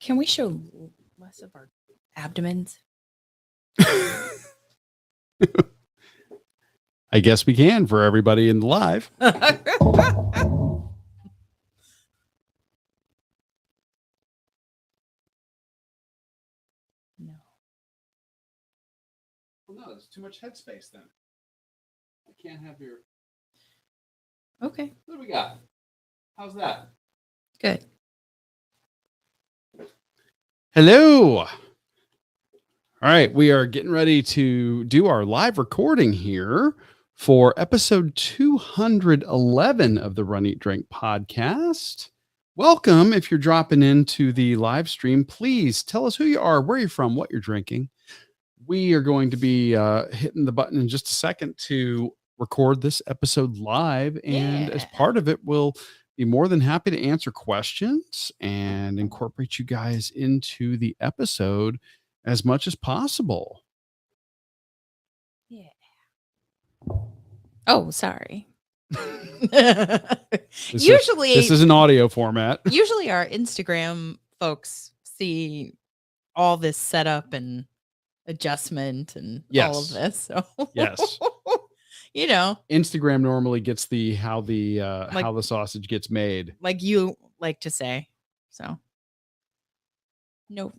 Can we show less of our abdomens? I guess we can for everybody in the live. No. Well, no, there's too much headspace then. I can't have your... Okay. What do we got? How's that? Good. Hello. All right, we are getting ready to do our live recording here for episode 211 of the Run, Eat, Drink podcast. Welcome. If you're dropping into the live stream, please tell us who you are, where you're from, what you're drinking. We are going to be hitting the button in just a second to record this episode live. And as part of it, we'll be more than happy to answer questions and incorporate you guys into the episode as much as possible. Yeah. Oh, sorry. Usually this is an audio format. Usually our Instagram folks see all this setup and adjustment and all of this. So yes. You know, Instagram normally gets the how the sausage gets made, like you like to say. So no.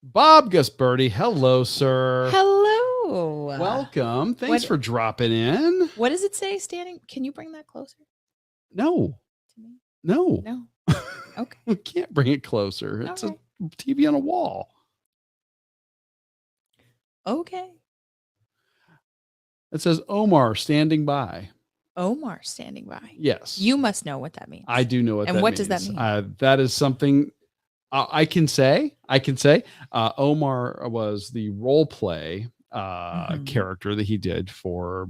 Bob Gusberti, hello, sir. Hello. Welcome. Thanks for dropping in. What does it say standing? Can you bring that closer? No. To me? No. No. Okay. We can't bring it closer. It's a TV on a wall. Okay. It says Omar standing by. Omar standing by. Yes. You must know what that means. I do know what that means. And what does that mean? That is something I can say. Omar was the role play character that he did for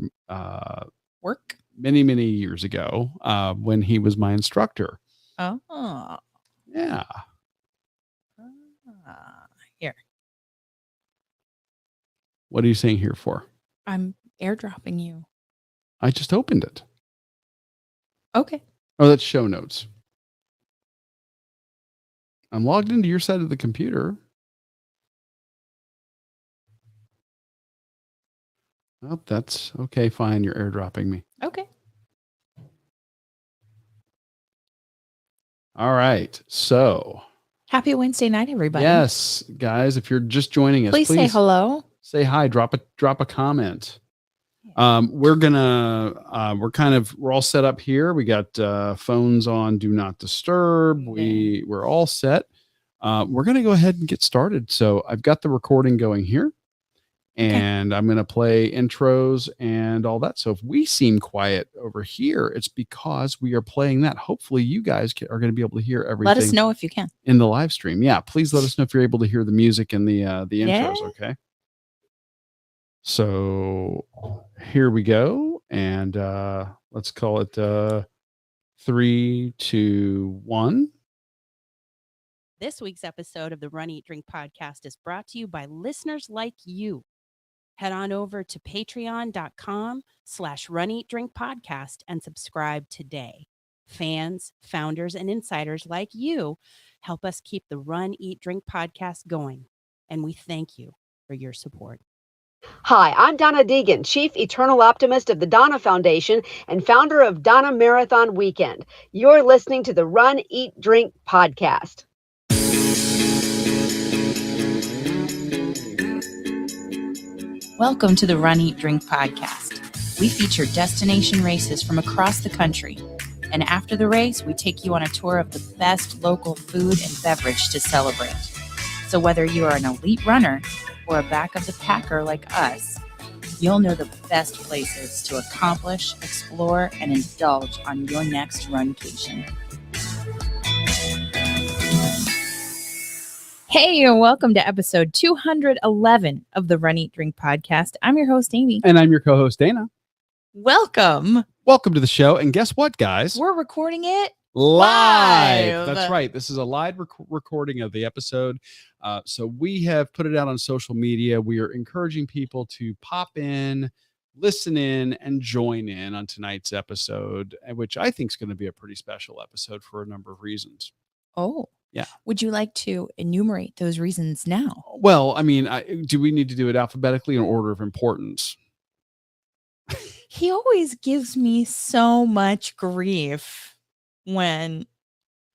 work many years ago when he was my instructor. Oh. Yeah. Here. What are you saying here for? I'm airdropping you. I just opened it. Okay. Oh, that's show notes. I'm logged into your side of the computer. Oh, that's okay. Fine. You're airdropping me. Okay. All right. So happy Wednesday night, everybody. Yes, guys. If you're just joining us, please say hello. Say hi. Drop a comment. We're all set up here. We got phones on do not disturb. We're all set. We're going to go ahead and get started. So I've got the recording going here and I'm going to play intros and all that. So if we seem quiet over here, it's because we are playing that. Hopefully you guys are going to be able to hear everything. Let us know if you can in the live stream. Yeah. Please let us know if you're able to hear the music and the intros. Okay. So here we go. And let's call it 3, 2, 1. This week's episode of the Run, Eat, Drink podcast is brought to you by listeners like you. Head on over to patreon.com/Run, Eat, Drink podcast and subscribe today. Fans, founders, and insiders like you help us keep the Run, Eat, Drink podcast going. And we thank you for your support. Hi, I'm Donna Deegan, Chief Eternal Optimist of the Donna Foundation and founder of Donna Marathon Weekend. You're listening to the Run, Eat, Drink podcast. Welcome to the Run, Eat, Drink podcast. We feature destination races from across the country. And after the race, we take you on a tour of the best local food and beverage to celebrate. So whether you are an elite runner or a back of the packer like us, you'll know the best places to accomplish, explore, and indulge on your next runcation. Hey, and welcome to episode 211 of the Run, Eat, Drink podcast. I'm your host, Amy. And I'm your co-host, Dana. Welcome. Welcome to the show. And guess what, guys? We're recording it live. That's right. This is a live recording of the episode. So we have put it out on social media. We are encouraging people to pop in, listen in and join in on tonight's episode, which I think is going to be a pretty special episode for a number of reasons. Oh, yeah. Would you like to enumerate those reasons now? Well, I mean, do we need to do it alphabetically in order of importance? He always gives me so much grief when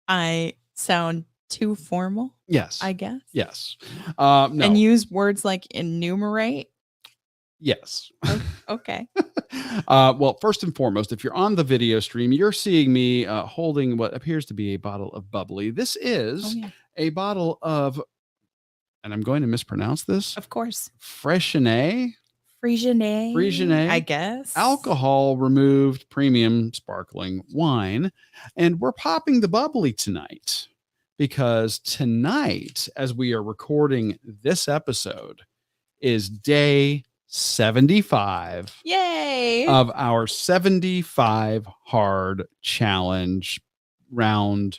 I sound too formal. Yes. I guess. Yes. No. And use words like enumerate. Yes. Okay. Well, first and foremost, if you're on the video stream, you're seeing me holding what appears to be a bottle of bubbly. This is a bottle of, and I'm going to mispronounce this. Of course. Freixenet, I guess. alcohol removed premium sparkling wine. And we're popping the bubbly tonight because tonight, as we are recording this episode, is day 75 Yay of our 75 hard challenge. Round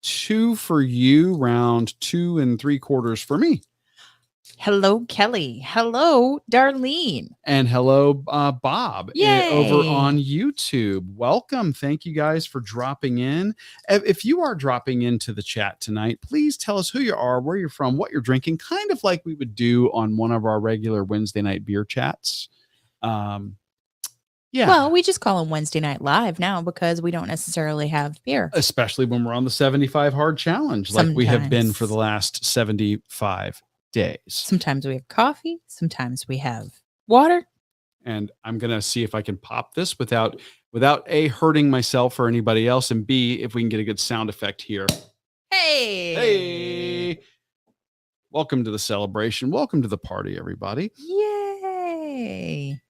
2 for you, round 2 3/4 for me. Hello, Kelly. Hello, Darlene. And hello, Bob, Yay. over on YouTube. Welcome. Thank you guys for dropping in. If you are dropping into the chat tonight, please tell us who you are, where you're from, what you're drinking, kind of like we would do on one of our regular Wednesday night beer chats. Yeah. Well, we just call them Wednesday Night Live now because we don't necessarily have beer. Especially when we're on the 75 hard challenge, like we have been for the last 75 days. Sometimes we have coffee. Sometimes we have water. And I'm going to see if I can pop this without A, hurting myself or anybody else, and B, if we can get a good sound effect here. Hey. Welcome to the celebration. Welcome to the party, everybody. Yay.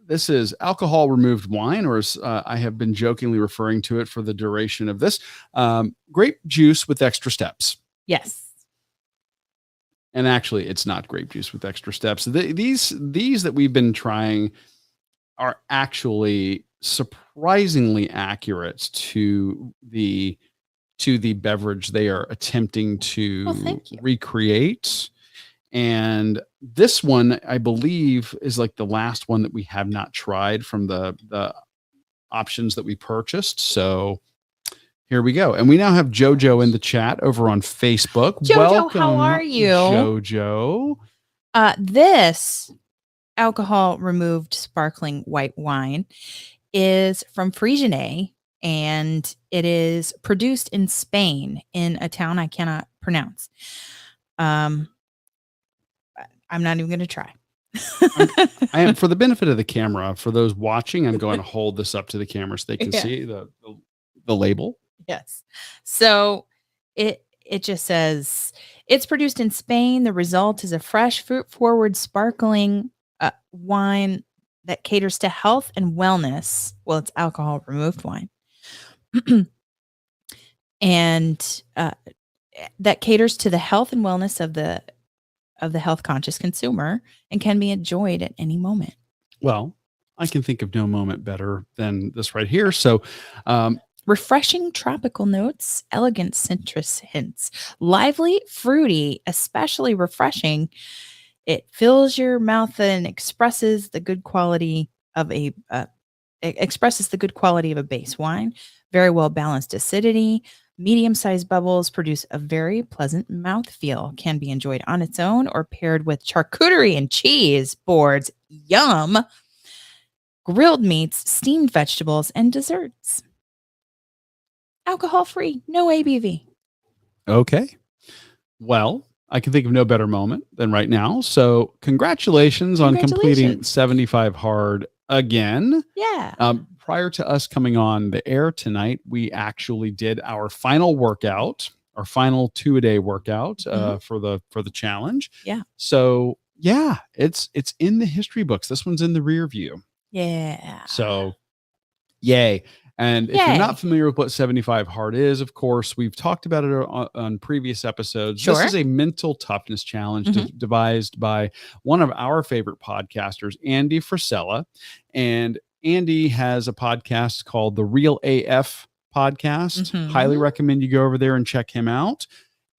This is alcohol removed wine, or as I have been jokingly referring to it for the duration of this, grape juice with extra steps. Yes. And actually, it's not grape juice with extra steps. These that we've been trying are actually surprisingly accurate to the beverage they are attempting to recreate. And this one, I believe, is like the last one that we have not tried from the options that we purchased. So here we go. And we now have JoJo in the chat over on Facebook. JoJo, welcome, how are you? JoJo. This alcohol removed sparkling white wine is from Freixenet, and it is produced in Spain in a town I cannot pronounce. I'm not even going to try. I am, for the benefit of the camera, for those watching, I'm going to hold this up to the camera so they can see the label. Yes. So it just says it's produced in Spain. The result is a fresh, fruit-forward, sparkling wine that caters to health and wellness. Well, it's alcohol-removed wine. And that caters to the health and wellness of the health-conscious consumer and can be enjoyed at any moment. Well, I can think of no moment better than this right here. So, refreshing tropical notes, elegant citrus hints, lively, fruity, especially refreshing. It fills your mouth and expresses the good quality of a base wine. Very well balanced acidity. Medium-sized bubbles produce a very pleasant mouthfeel. Can be enjoyed on its own or paired with charcuterie and cheese boards. Yum! Grilled meats, steamed vegetables, and desserts. Alcohol-free, no ABV. Okay. Well, I can think of no better moment than right now. So congratulations on completing 75 hard again. Yeah. Prior to us coming on the air tonight, we actually did our final workout, our final 2-a-day workout for the challenge. Yeah. So yeah, it's in the history books. This one's in the rear view. Yeah. So yay. And if you're not familiar with what 75 hard is, of course, we've talked about it on previous episodes. Sure. This is a mental toughness challenge devised by one of our favorite podcasters, Andy Frisella. And Andy has a podcast called the Real AF Podcast. Highly recommend you go over there and check him out.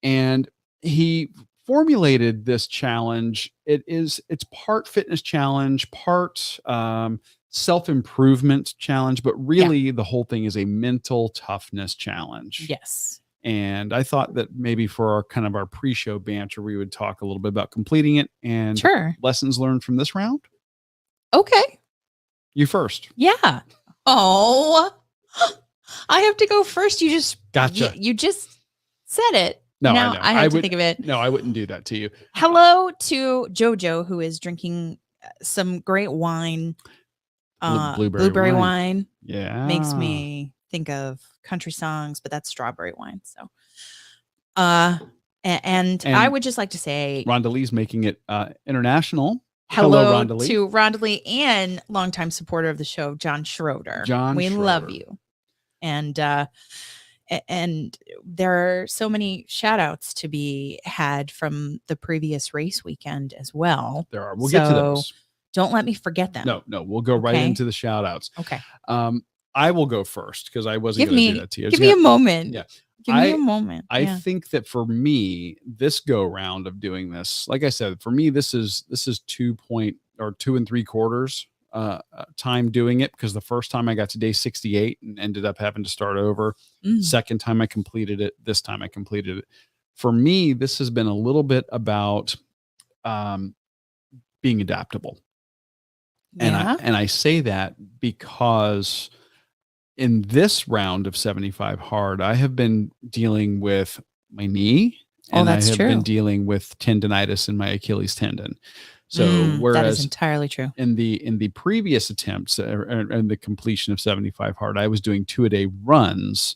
And he formulated this challenge. It's part fitness challenge, part self-improvement challenge, but really the whole thing is a mental toughness challenge. Yes. And I thought that maybe for our pre-show banter, we would talk a little bit about completing it and Sure. lessons learned from this round. Okay. You first. Yeah. Oh, I have to go first. You just Gotcha. You just said it. No, now I know. I have to think of it. No, I wouldn't do that to you. Hello to JoJo, who is drinking some great wine. Blueberry wine. Yeah. Makes me think of country songs, but that's strawberry wine. So, and I would just like to say, Rhonda Lee's making it international. hello Rhonda Lee. to Rhonda Lee and longtime supporter of the show, John Schroeder. We Schroeder. love you. And there are so many shout outs to be had from the previous race weekend as well. There are. We'll get to those. Don't let me forget them. No, we'll go right into the shout outs. Okay. I will go first because I wasn't going to do that to you. Give me a moment. Yeah. Give me a moment. I think that for me, this go round of doing this, like I said, for me, this is 2 3/4 time doing it, because the first time I got to day 68 and ended up having to start over. Second time I completed it. This time I completed it. For me, this has been a little bit about being adaptable. Yeah. And I say that because in this round of 75 hard, I have been dealing with my knee, and that's I have true. been dealing with tendonitis in my Achilles tendon. So that whereas is entirely true. in the previous attempts and the completion of 75 hard, I was doing 2-a-day runs.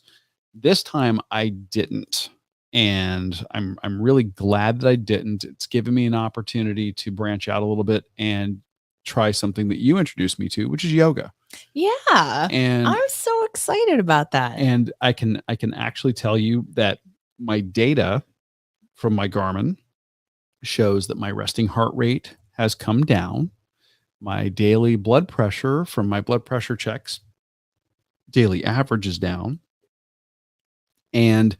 This time I didn't. And I'm really glad that I didn't. It's given me an opportunity to branch out a little bit and try something that you introduced me to, which is yoga. Yeah. And I'm so excited about that. And I can actually tell you that my data from my Garmin shows that my resting heart rate has come down. My daily blood pressure from my blood pressure checks, daily average is down. And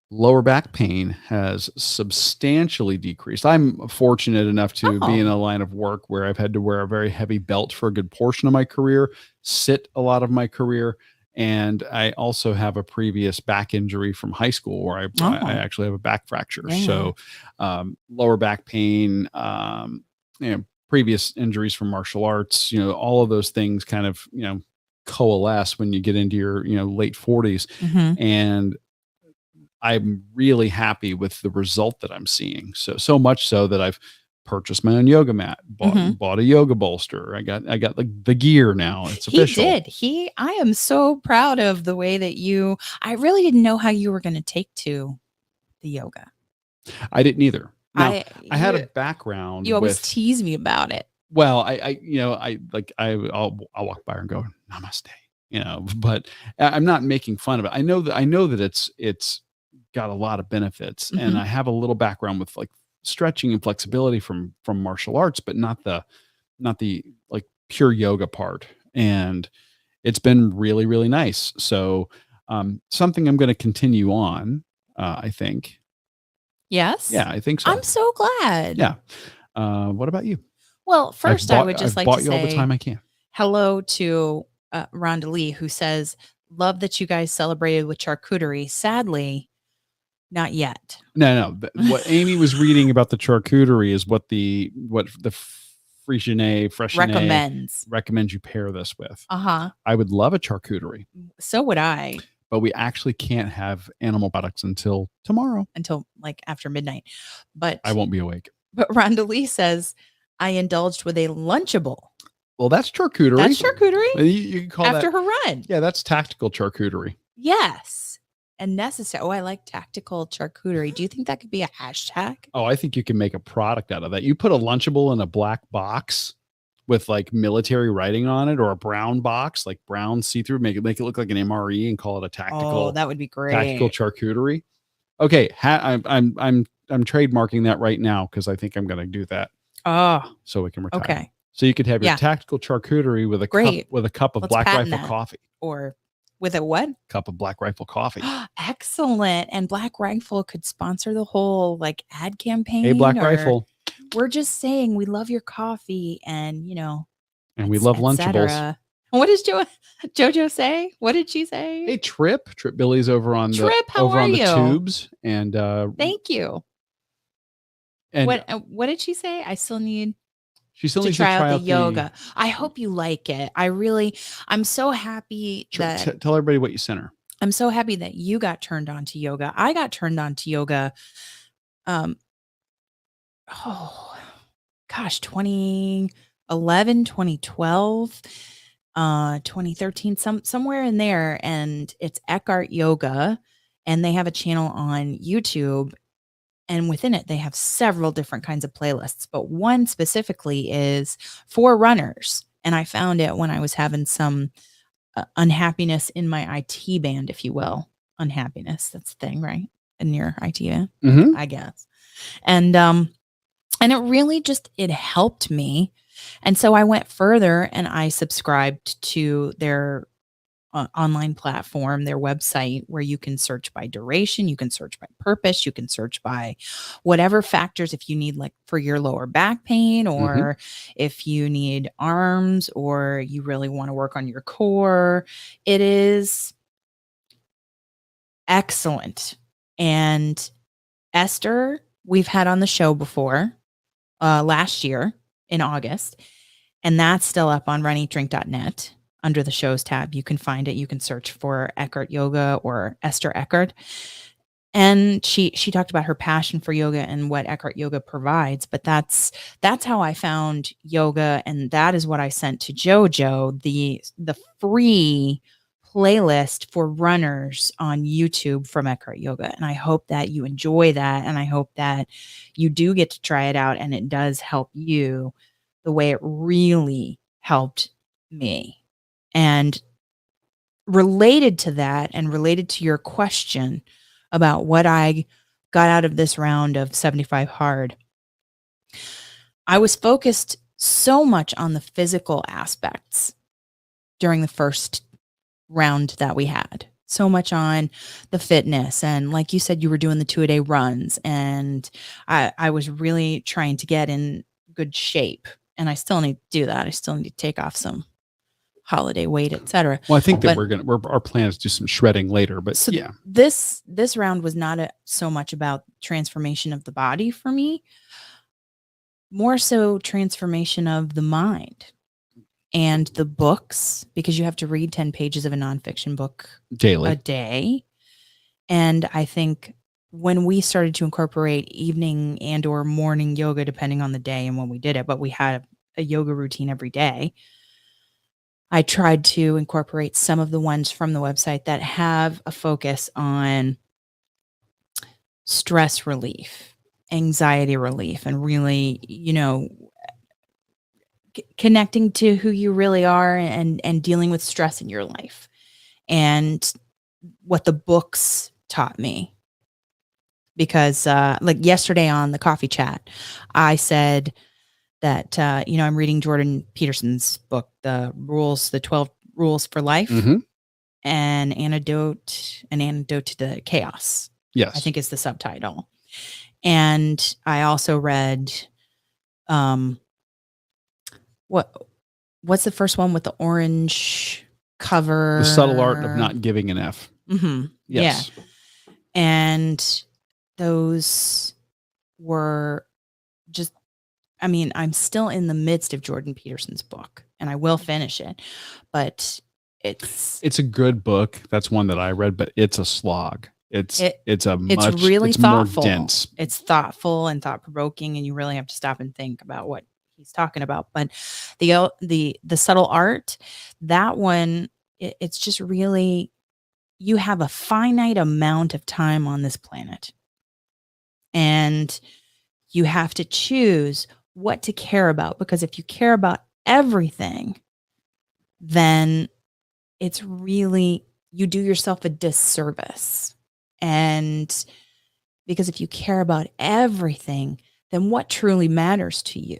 lower back pain has substantially decreased. I'm fortunate enough to be in a line of work where I've had to wear a very heavy belt for a good portion of my career, sit a lot of my career. And I also have a previous back injury from high school where I actually have a back fracture. Yeah. So lower back pain, previous injuries from martial arts, all of those things kind of, coalesce when you get into your, late 40s. Mm-hmm. And I'm really happy with the result that I'm seeing. So much so that I've purchased my own yoga mat, bought a yoga bolster. I got like the gear now. It's official. I am so proud of the way that I really didn't know how you were going to take to the yoga. I didn't either. Now, I had a you background. You always tease me about it. Well, I'll walk by her and go, namaste, but I'm not making fun of it. I know that it's got a lot of benefits, Mm-hmm. and I have a little background with like stretching and flexibility from martial arts, but not the like pure yoga part. And it's been really, really nice. So something I'm going to continue on, I think. Yes. Yeah, I think so. I'm so glad. Yeah. What about you? Well, first I would just like to say all the time I can. Hello to Rhonda Lee, who says, love that you guys celebrated with charcuterie. Sadly, not yet. No. What Amy was reading about the charcuterie is what the Freixenet recommends you pair this with. Uh-huh. I would love a charcuterie. So would I. But we actually can't have animal products until tomorrow. Until like after midnight. But I won't be awake. But Rhonda Lee says, I indulged with a Lunchable. Well, that's charcuterie. That's charcuterie. You can call after that, her run. Yeah, that's tactical charcuterie. Yes. And necessary. Oh, I like tactical charcuterie. Do you think that could be a hashtag? Oh, I think you can make a product out of that. You put a Lunchable in a black box with like military writing on it, or a brown box, like brown see-through, make it look like an MRE and call it a tactical. Oh, that would be great. Tactical charcuterie. Okay, I'm trademarking that right now because I think I'm going to do that. Oh, so we can retire. Okay. So you could have your tactical charcuterie with a cup of Black Rifle coffee, or With a what? Cup of Black Rifle coffee. Excellent. And Black Rifle could sponsor the whole like ad campaign. Hey, Black Rifle. We're just saying we love your coffee and, And we love Lunchables. What does JoJo say? What did she say? Hey, Trip Billy's over on the tubes. And thank you. And what did she say? I still need she still to needs try to try out the yoga. I hope you like it. I'm so happy that tell everybody what you sent her. I'm so happy that you got turned on to yoga. I got turned on to yoga. 2011, 2012, 2013, somewhere in there. And it's Eckhart Yoga. And they have a channel on YouTube. And within it, they have several different kinds of playlists. But one specifically is for runners. And I found it when I was having some unhappiness in my IT band, if you will. Unhappiness, that's the thing, right? In your IT band, I guess. And it really it helped me. And so I went further and I subscribed to their online platform, their website, where you can search by duration, you can search by purpose, you can search by whatever factors, if you need like for your lower back pain, or if you need arms, or you really want to work on your core. It is excellent. And Esther, we've had on the show before last year in August, and that's still up on runeatdrink.net. Under the shows tab, you can find it. You can search for Eckhart Yoga or Esther Eckhart. And she talked about her passion for yoga and what Eckhart Yoga provides. But that's how I found yoga. And that is what I sent to JoJo, the free playlist for runners on YouTube from Eckhart Yoga. And I hope that you enjoy that. And I hope that you do get to try it out and it does help you the way it really helped me. And related to that, and related to your question about what I got out of this round of 75 hard, I was focused so much on the physical aspects during the first round that we had. So much on the fitness. And like you said, you were doing the 2-a-day runs. And I was really trying to get in good shape. And I still need to do that. I still need to take off some holiday weight, etc. Well, I think that our plan is to do some shredding later, but so yeah. This round was not so much about transformation of the body for me, more so transformation of the mind and the books, because you have to read 10 pages of a nonfiction book daily, a day. And I think when we started to incorporate evening and or morning yoga, depending on the day and when we did it, but we had a yoga routine every day, I tried to incorporate some of the ones from the website that have a focus on stress relief, anxiety relief, and really, connecting to who you really are and dealing with stress in your life. And what the books taught me. Because like yesterday on the coffee chat, I said that, I'm reading Jordan Peterson's book, the 12 Rules for Life, an antidote to the chaos. Yes. I think is the subtitle. And I also read, what's the first one with the orange cover? The Subtle Art of Not Giving an F. Mm-hmm. Yes. Yeah. And those were just, I'm still in the midst of Jordan Peterson's book and I will finish it, but it's a good book. That's one that I read, but it's a slog. It's really thoughtful. More dense. It's thoughtful and thought provoking, and you really have to stop and think about what he's talking about. But the Subtle Art, that one, it's just really, you have a finite amount of time on this planet, and you have to choose what to care about, because if you care about everything, then it's really, you do yourself a disservice. And because if you care about everything, then what truly matters to you?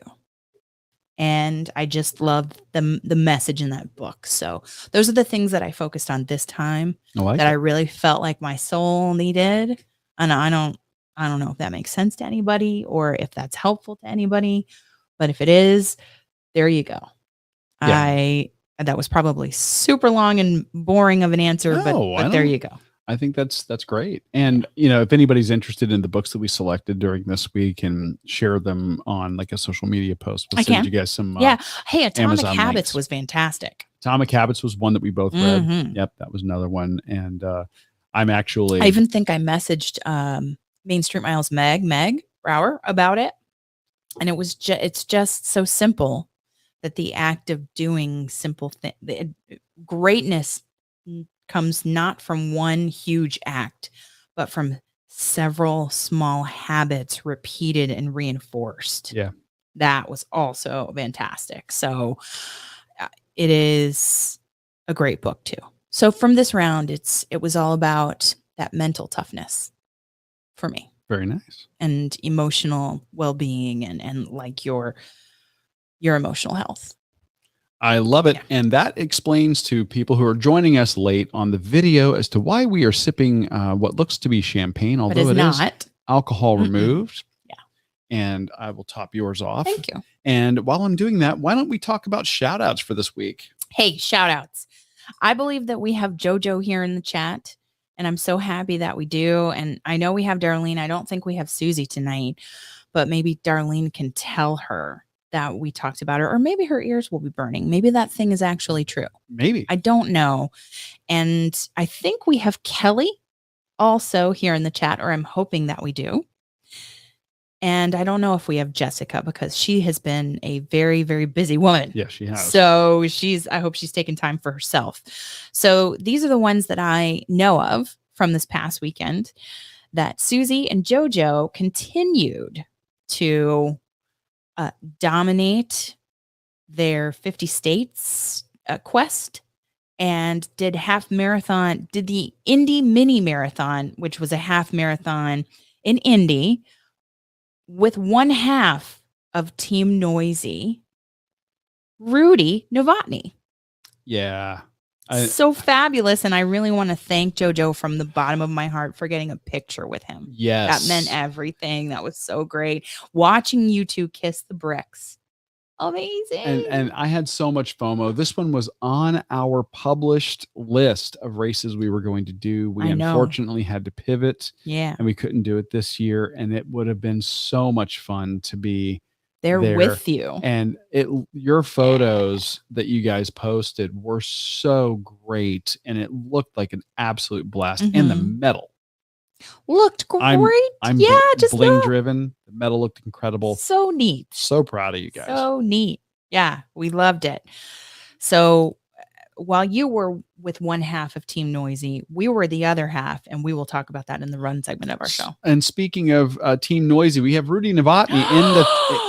And I just love the message in that book. So those are the things that I focused on this time I like that it. I really felt like my soul needed. And I don't know if that makes sense to anybody or if that's helpful to anybody. But if it is, there you go. Yeah. That was probably super long and boring of an answer, No, I but there don't- you go. I think that's great. And if anybody's interested in the books that we selected during this week and share them on like a social media post, we'll I send can. you guys some Yeah. Hey, Atomic Amazon Habits links. was fantastic. Atomic Habits was one that we both read. Mhm. Yep, that was another one. And I'm actually I even think I messaged Main Street Miles Meg Brower about it. And it's just so simple that the act of doing simple things, greatness comes not from one huge act, but from several small habits repeated and reinforced. Yeah. That was also fantastic. So it is a great book too. So from this round, it was all about that mental toughness for me. Very nice. And emotional well-being and like your emotional health. I love it. Yeah. And that explains to people who are joining us late on the video as to why we are sipping what looks to be champagne, But although it's it is not. alcohol Mm-mm. removed. Yeah. And I will top yours off. Thank you. And while I'm doing that, why don't we talk about shout outs for this week? Hey, shout outs. I believe that we have JoJo here in the chat, and I'm so happy that we do. And I know we have Darlene. I don't think we have Susie tonight, but maybe Darlene can tell her that we talked about her, or maybe her ears will be burning. Maybe that thing is actually true. Maybe. I don't know. And I think we have Kelly also here in the chat, or I'm hoping that we do. And I don't know if we have Jessica because she has been a very, very busy woman. Yeah, she has. So I hope she's taken time for herself. So these are the ones that I know of from this past weekend that Susie and JoJo continued to dominate their 50 states quest and did the Indy mini marathon, which was a half marathon in Indy with one half of Team Noisy, Rudy Novotny. Yeah. So fabulous. And I really want to thank JoJo from the bottom of my heart for getting a picture with him. Yes. That meant everything. That was so great. Watching you two kiss the bricks. Amazing. And I had so much FOMO. This one was on our published list of races we were going to do. We I know. unfortunately had to pivot. Yeah. And we couldn't do it this year. And it would have been so much fun to be there with you. And your photos that you guys posted were so great. And it looked like an absolute blast. And the medal looked great. I'm just bling driven. The medal looked incredible. So neat. So proud of you guys. So neat. Yeah, we loved it. So while you were with one half of Team Noisy, we were the other half, and we will talk about that in the run segment of our show. And speaking of Team Noisy, we have Rudy Novotny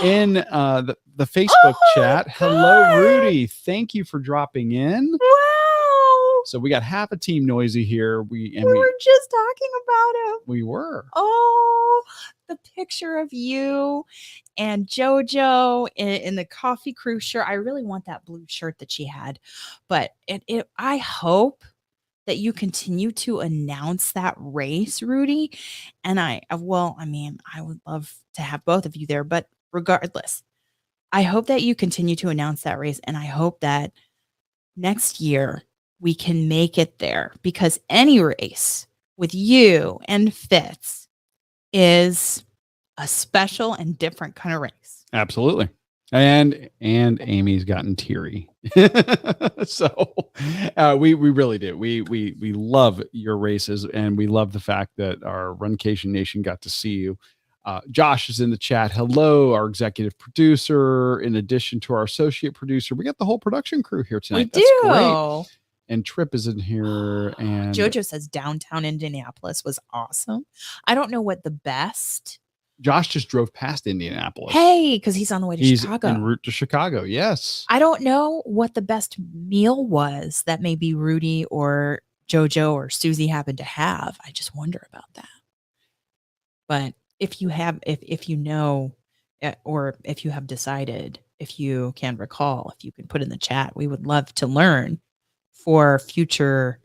in the Facebook chat. Hello, Rudy. Thank you for dropping in. Wow. So we got half a Team Noisy here. We were just talking about him. We were. Oh, the picture of you and JoJo in the coffee crew shirt. I really want that blue shirt that she had, but I hope that you continue to announce that race, Rudy. And I would love to have both of you there, but regardless, I hope that you continue to announce that race. And I hope that next year we can make it there, because any race with you and Fitz is a special and different kind of race. Absolutely. And Amy's gotten teary. So we really do. We love your races, and we love the fact that our Runcation Nation got to see you. Josh is in the chat. Hello, our executive producer. In addition to our associate producer, we got the whole production crew here tonight. We do. Great. And Trip is in here. And JoJo says downtown Indianapolis was awesome. I don't know what the best. Josh just drove past Indianapolis. Hey, because he's on the way to Chicago. He's en route to Chicago. Yes. I don't know what the best meal was that maybe Rudy or JoJo or Susie happened to have. I just wonder about that. But if you have, if you know, or if you have decided, if you can recall, if you can put in the chat, we would love to learn for future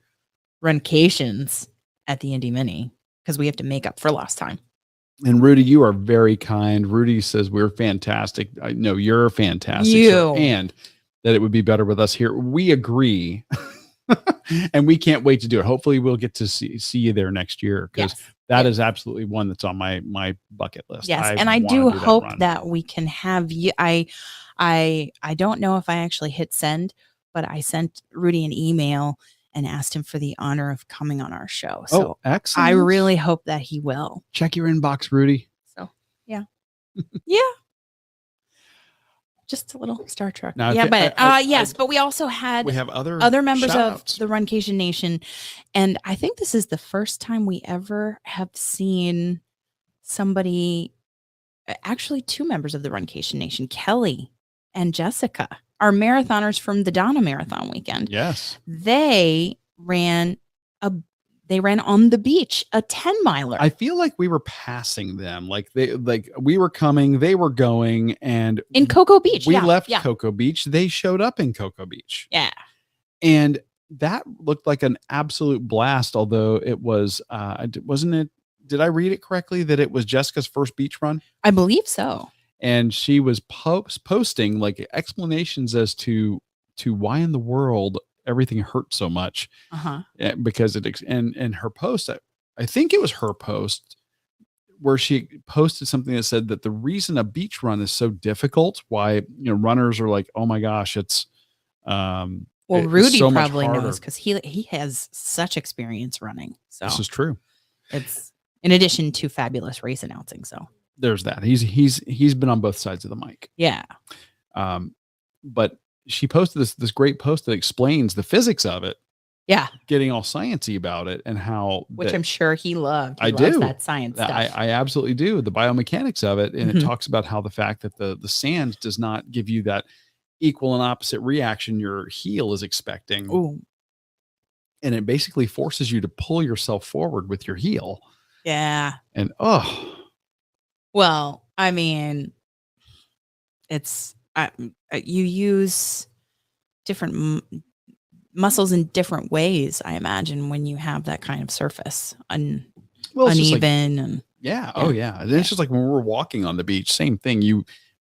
runcations at the Indy Mini, because we have to make up for lost time. And Rudy, you are very kind. Rudy says we're fantastic. I know you're fantastic. You. And that it would be better with us here. We agree. And we can't wait to do it. Hopefully we'll get to see you there next year, because that is absolutely one that's on my bucket list. Yes. And I do hope that we can have you. I don't know if I actually hit send, but I sent Rudy an email and asked him for the honor of coming on our show. So excellent. I really hope that he will. Check your inbox, Rudy. So yeah. Yeah. Just a little Star Trek. Now, but we also had we have other members shout-outs of the Runcation Nation. And I think this is the first time we ever have seen somebody, actually 2 members of the Runcation Nation, Kelly and Jessica, are marathoners from the Donna Marathon weekend. Yes. They ran on the beach, a 10-miler. I feel like we were passing them. We were coming, they were going, and in Cocoa Beach. We left Cocoa Beach. They showed up in Cocoa Beach. Yeah. And that looked like an absolute blast, although it was wasn't it? Did I read it correctly that it was Jessica's first beach run? I believe so. And she was posting like explanations as to why in the world everything hurt so much. Because and her post, I think it was her post where she posted something that said that the reason a beach run is so difficult, why runners are like, oh my gosh, it's Rudy so probably knows, because he has such experience running. So this is true. It's in addition to fabulous race announcing. So there's that. He's been on both sides of the mic. Yeah. But she posted this great post that explains the physics of it. Yeah. Getting all sciencey about it and how, which I'm sure he loved. He loves that science stuff. I absolutely do. The biomechanics of it. And it talks about how the fact that the sand does not give you that equal and opposite reaction your heel is expecting. Ooh. And it basically forces you to pull yourself forward with your heel. Yeah. And well, I mean, it's you use different muscles in different ways, I imagine, when you have that kind of surface uneven and And it's just like when we're walking on the beach, same thing.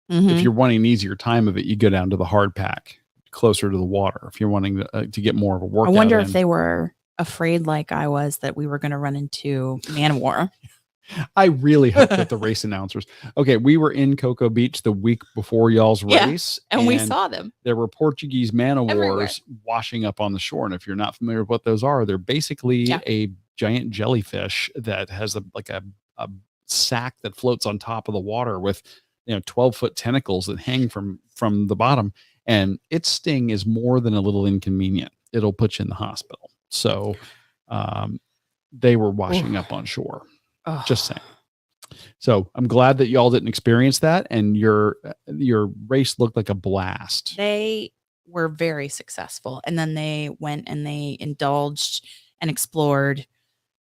If you're wanting an easier time of it, you go down to the hard pack closer to the water. If you're wanting to get more of a workout, I wonder if they were afraid, like I was, that we were going to run into man of war. I really hope that the race announcers. Okay, we were in Cocoa Beach the week before y'all's race, and we saw them. There were Portuguese man o' wars washing up on the shore, and if you're not familiar with what those are, they're basically a giant jellyfish that has a sack that floats on top of the water with 12-foot tentacles that hang from the bottom, and its sting is more than a little inconvenient. It'll put you in the hospital. So, they were washing up on shore. Just saying. So I'm glad that y'all didn't experience that, and your race looked like a blast. They were very successful, and then they went and they indulged and explored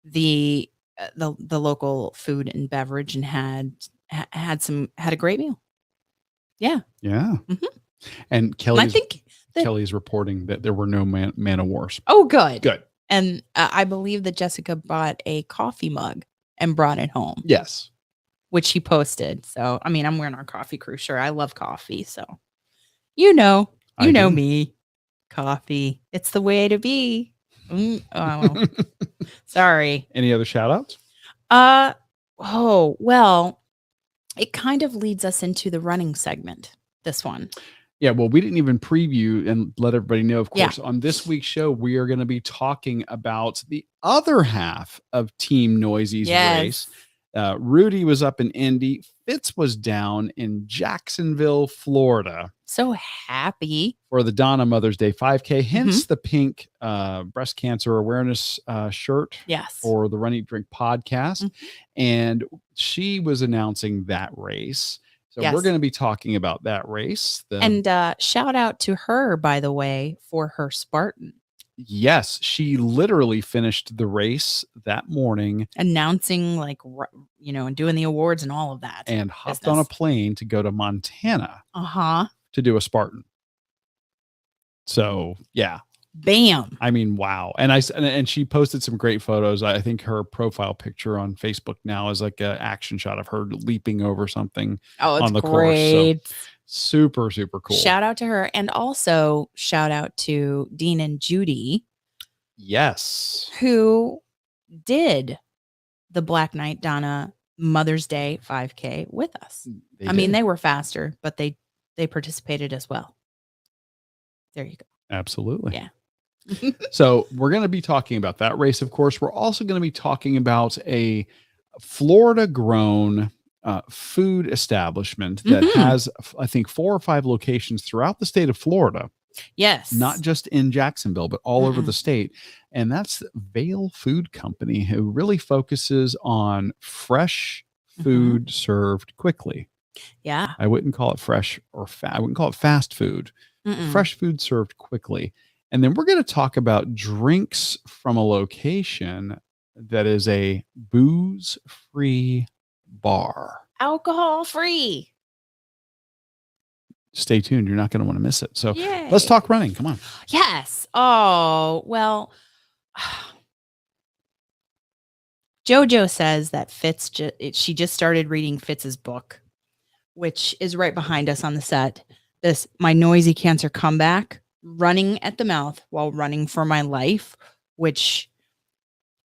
the local food and beverage, and had a great meal. Yeah. And Kelly's reporting that there were no man of wars. Oh, good. And I believe that Jessica bought a coffee mug and brought it home. Yes. Which she posted. So, I mean, I'm wearing our coffee crew shirt. I love coffee. So, you know me. Coffee. It's the way to be. Sorry. Any other shout outs? Well, it kind of leads us into the running segment, this one. Yeah, well, we didn't even preview and let everybody know, of course, on this week's show, we are going to be talking about the other half of Team Noisy's race. Rudy was up in Indy. Fitz was down in Jacksonville, Florida. So happy. For the Donna Mothers Day 5K, hence the pink breast cancer awareness shirt for the Run, Eat, Drink podcast. And she was announcing that race. So we're going to be talking about that race. And shout out to her, by the way, for her Spartan. Yes, she literally finished the race that morning Announcing, like, and doing the awards and all of that. and hopped on a plane to go to Montana to do a Spartan. So, yeah. Bam. I mean, wow. And she posted some great photos. I think her profile picture on Facebook now is like an action shot of her leaping over something on the great. course. So super, super cool. Shout out to her. And also shout out to Dean and Judy. Yes. Who did the Black Knight Donna Mother's Day 5K with us. I mean, they were faster, but they participated as well. There you go. Absolutely. Yeah. So we're going to be talking about that race. Of course, we're also going to be talking about a Florida grown food establishment that has, I think, 4 or 5 locations throughout the state of Florida. Yes. Not just in Jacksonville, but all over the state. And that's Vail Food Company, who really focuses on fresh food served quickly. Yeah. I wouldn't call it fresh or I wouldn't call it fast food. Fresh food served quickly. And then we're going to talk about drinks from a location that is a booze-free bar. Alcohol-free. Stay tuned. You're not going to want to miss it. So Yay. Let's talk running. Come on. Yes. Oh, well, JoJo says that Fitz, she just started reading Fitz's book, which is right behind us on the set. This My Noisy Cancer Comeback, Running at the Mouth While Running for My Life, which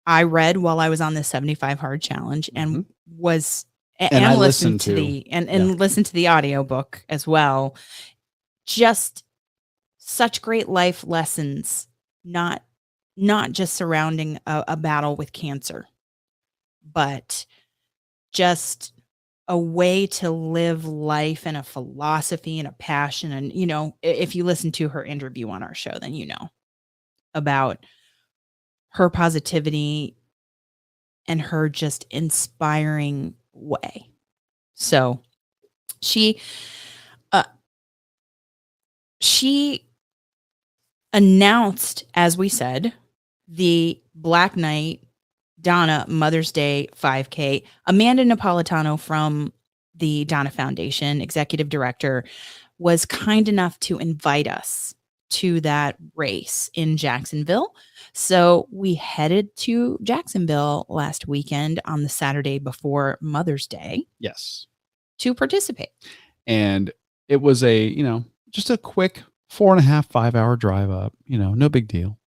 I read while I was on the 75 Hard Challenge and was and I listened to listened to the audiobook as well. Just such great life lessons, not just surrounding a battle with cancer, but just a way to live life and a philosophy and a passion. And, if you listen to her interview on our show, then about her positivity and her just inspiring way. So she announced, as we said, the Black Knight Donna Mother's Day 5K. Amanda Napolitano from the Donna Foundation, executive director, was kind enough to invite us to that race in Jacksonville. So we headed to Jacksonville last weekend on the Saturday before Mother's Day. Yes. To participate. And it was just a quick 4.5, 5 hour drive up, no big deal.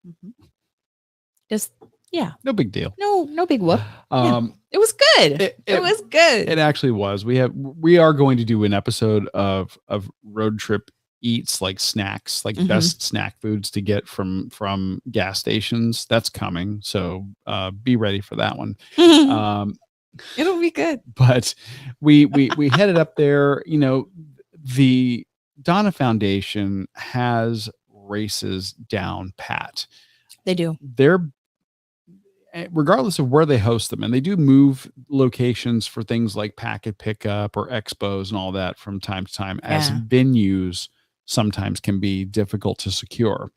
No big deal. No big whoop. It was good. It was good. It actually was. We are going to do an episode of road trip eats, like snacks, like best snack foods to get from gas stations. That's coming. So be ready for that one. It'll be good. But we headed up there. The Donna Foundation has races down pat. They do. They're, regardless of where they host them, and they do move locations for things like packet pickup or expos and all that from time to time, as venues sometimes can be difficult to secure.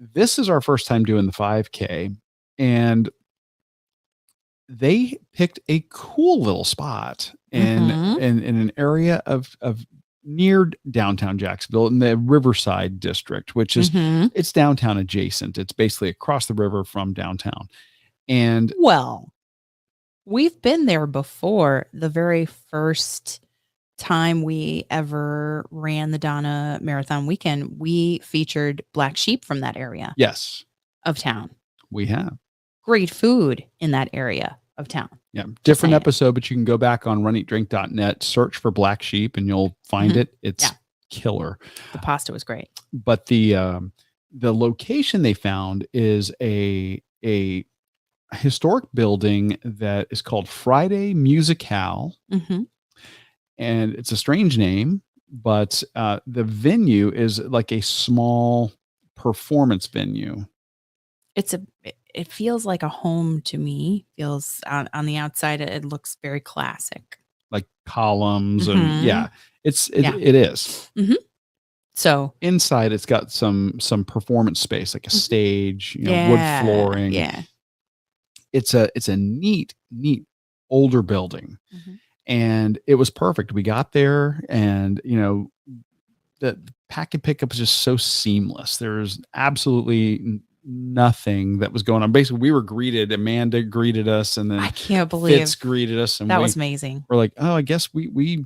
This is our first time doing the 5K, and they picked a cool little spot in an area of near downtown Jacksonville in the Riverside district, which is it's downtown adjacent. It's basically across the river from downtown. And we've been there before. The very first time we ever ran the Donna Marathon weekend, we featured Black Sheep from that area. Yes. Of town. We have great food in that area of town. Yeah. Different episode, but you can go back on runeatdrink.net, search for Black Sheep, and you'll find it. It's killer. The pasta was great. But the location they found is a historic building that is called Friday Musicale. And it's a strange name, but the venue is like a small performance venue. It feels like a home to me. Feels on the outside, it looks very classic, like columns and it is. So inside it's got some performance space, like a stage, wood flooring. Yeah. It's a neat older building. And it was perfect. We got there and the pack and pickup is just so seamless. There's absolutely nothing that was going on. Basically, we were greeted. Amanda greeted us, and then I can't believe Fitz greeted us, and that was amazing. We're like, oh, I guess we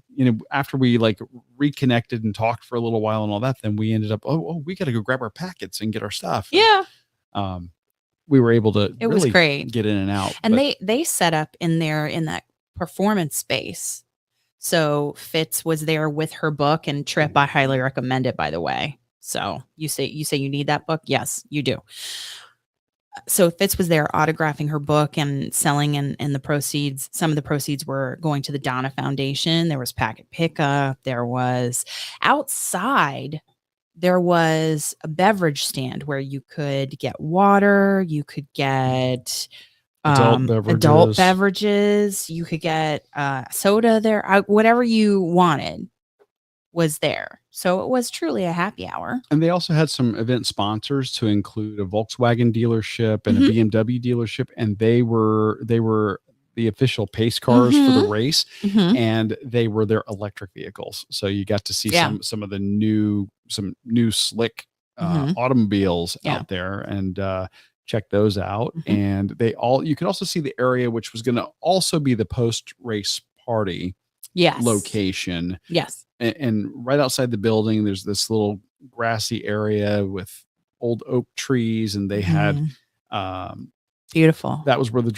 after we like reconnected and talked for a little while and all that, then we ended up, we got to go grab our packets and get our stuff. Yeah. And, we were able to It was great. get in and out. And they set up in that performance space. So Fitz was there with her book, and Trip, I highly recommend it, by the way. So you say you need that book? Yes, you do. So Fitz was there autographing her book and selling, and the proceeds, some of the proceeds were going to the Donna Foundation. There was packet pickup. There was outside, there was a beverage stand where you could get water, you could get adult beverages, you could get soda there, whatever you wanted was there. So it was truly a happy hour. And they also had some event sponsors to include a Volkswagen dealership and a BMW dealership, and they were the official pace cars for the race, and they were their electric vehicles. So you got to see some of the new slick automobiles out there, and check those out. And you could also see the area, which was going to also be the post race party location. Yes. And right outside the building, there's this little grassy area with old oak trees, and they had beautiful. That was where the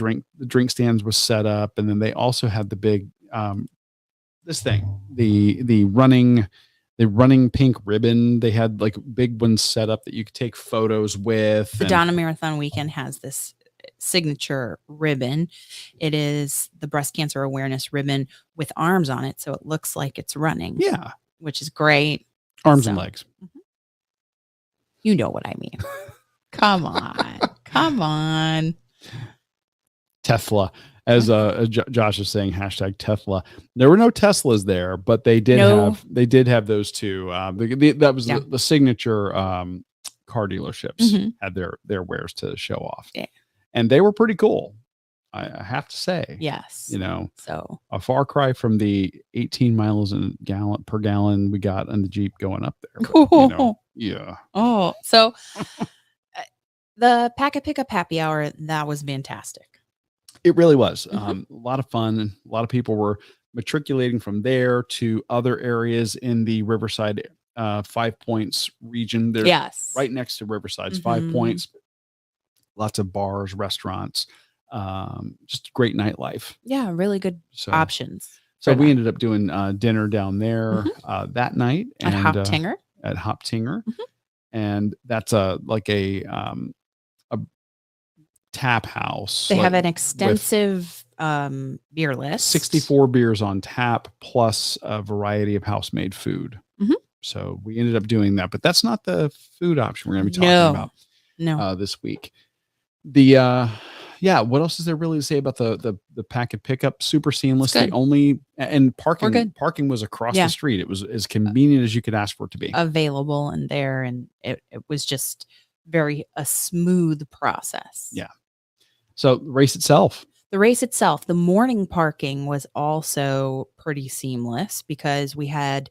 drink stands was set up, and then they also had the big this thing, the running pink ribbon. They had like big ones set up that you could take photos with. The Donna Marathon Weekend has this signature ribbon. It is the breast cancer awareness ribbon with arms on it, so it looks like it's running. Yeah, which is great. Arms and legs. You know what I mean. Come on. Tesla, as Josh is saying, hashtag Tesla. There were no Teslas there, but they did have those two. That was the signature car dealerships had their wares to show off. Yeah. And they were pretty cool, I have to say. Yes. So a far cry from the 18 miles per gallon we got on the Jeep going up there. But, yeah. Oh, so the packet pickup happy hour, that was fantastic. It really was. A lot of fun. A lot of people were matriculating from there to other areas in the Riverside 5 Points region. They're right next to Riverside's 5 Points. Lots of bars, restaurants, just great nightlife. Yeah, really good options. So we ended up doing dinner down there that night at Hoptinger. At Hoptinger, and that's a tap house. They have an extensive beer list. 64 beers on tap, plus a variety of house-made food. So we ended up doing that, but that's not the food option we're going to be talking about this week. What else is there really to say about the packet pickup? Super seamless. And parking was across the street. It was as convenient as you could ask for it to be. Available and there, and it was just a smooth process. Yeah. So the race itself, the morning parking was also pretty seamless because we had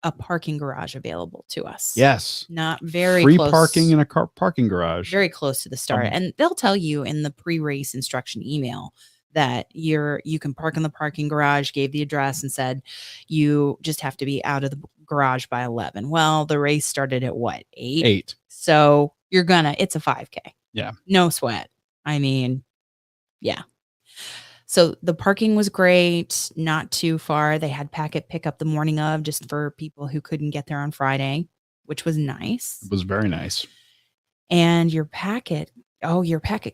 a parking garage available to us. Yes. Not very free close, parking in a parking garage. Very close to the start. And they'll tell you in the pre-race instruction email that you can park in the parking garage, gave the address and said you just have to be out of the garage by 11. Well, the race started at what? 8? 8. So it's a 5K. Yeah. No sweat. I mean, yeah. So the parking was great, not too far. They had packet pickup the morning of, just for people who couldn't get there on Friday, which was nice. It was very nice. And your packet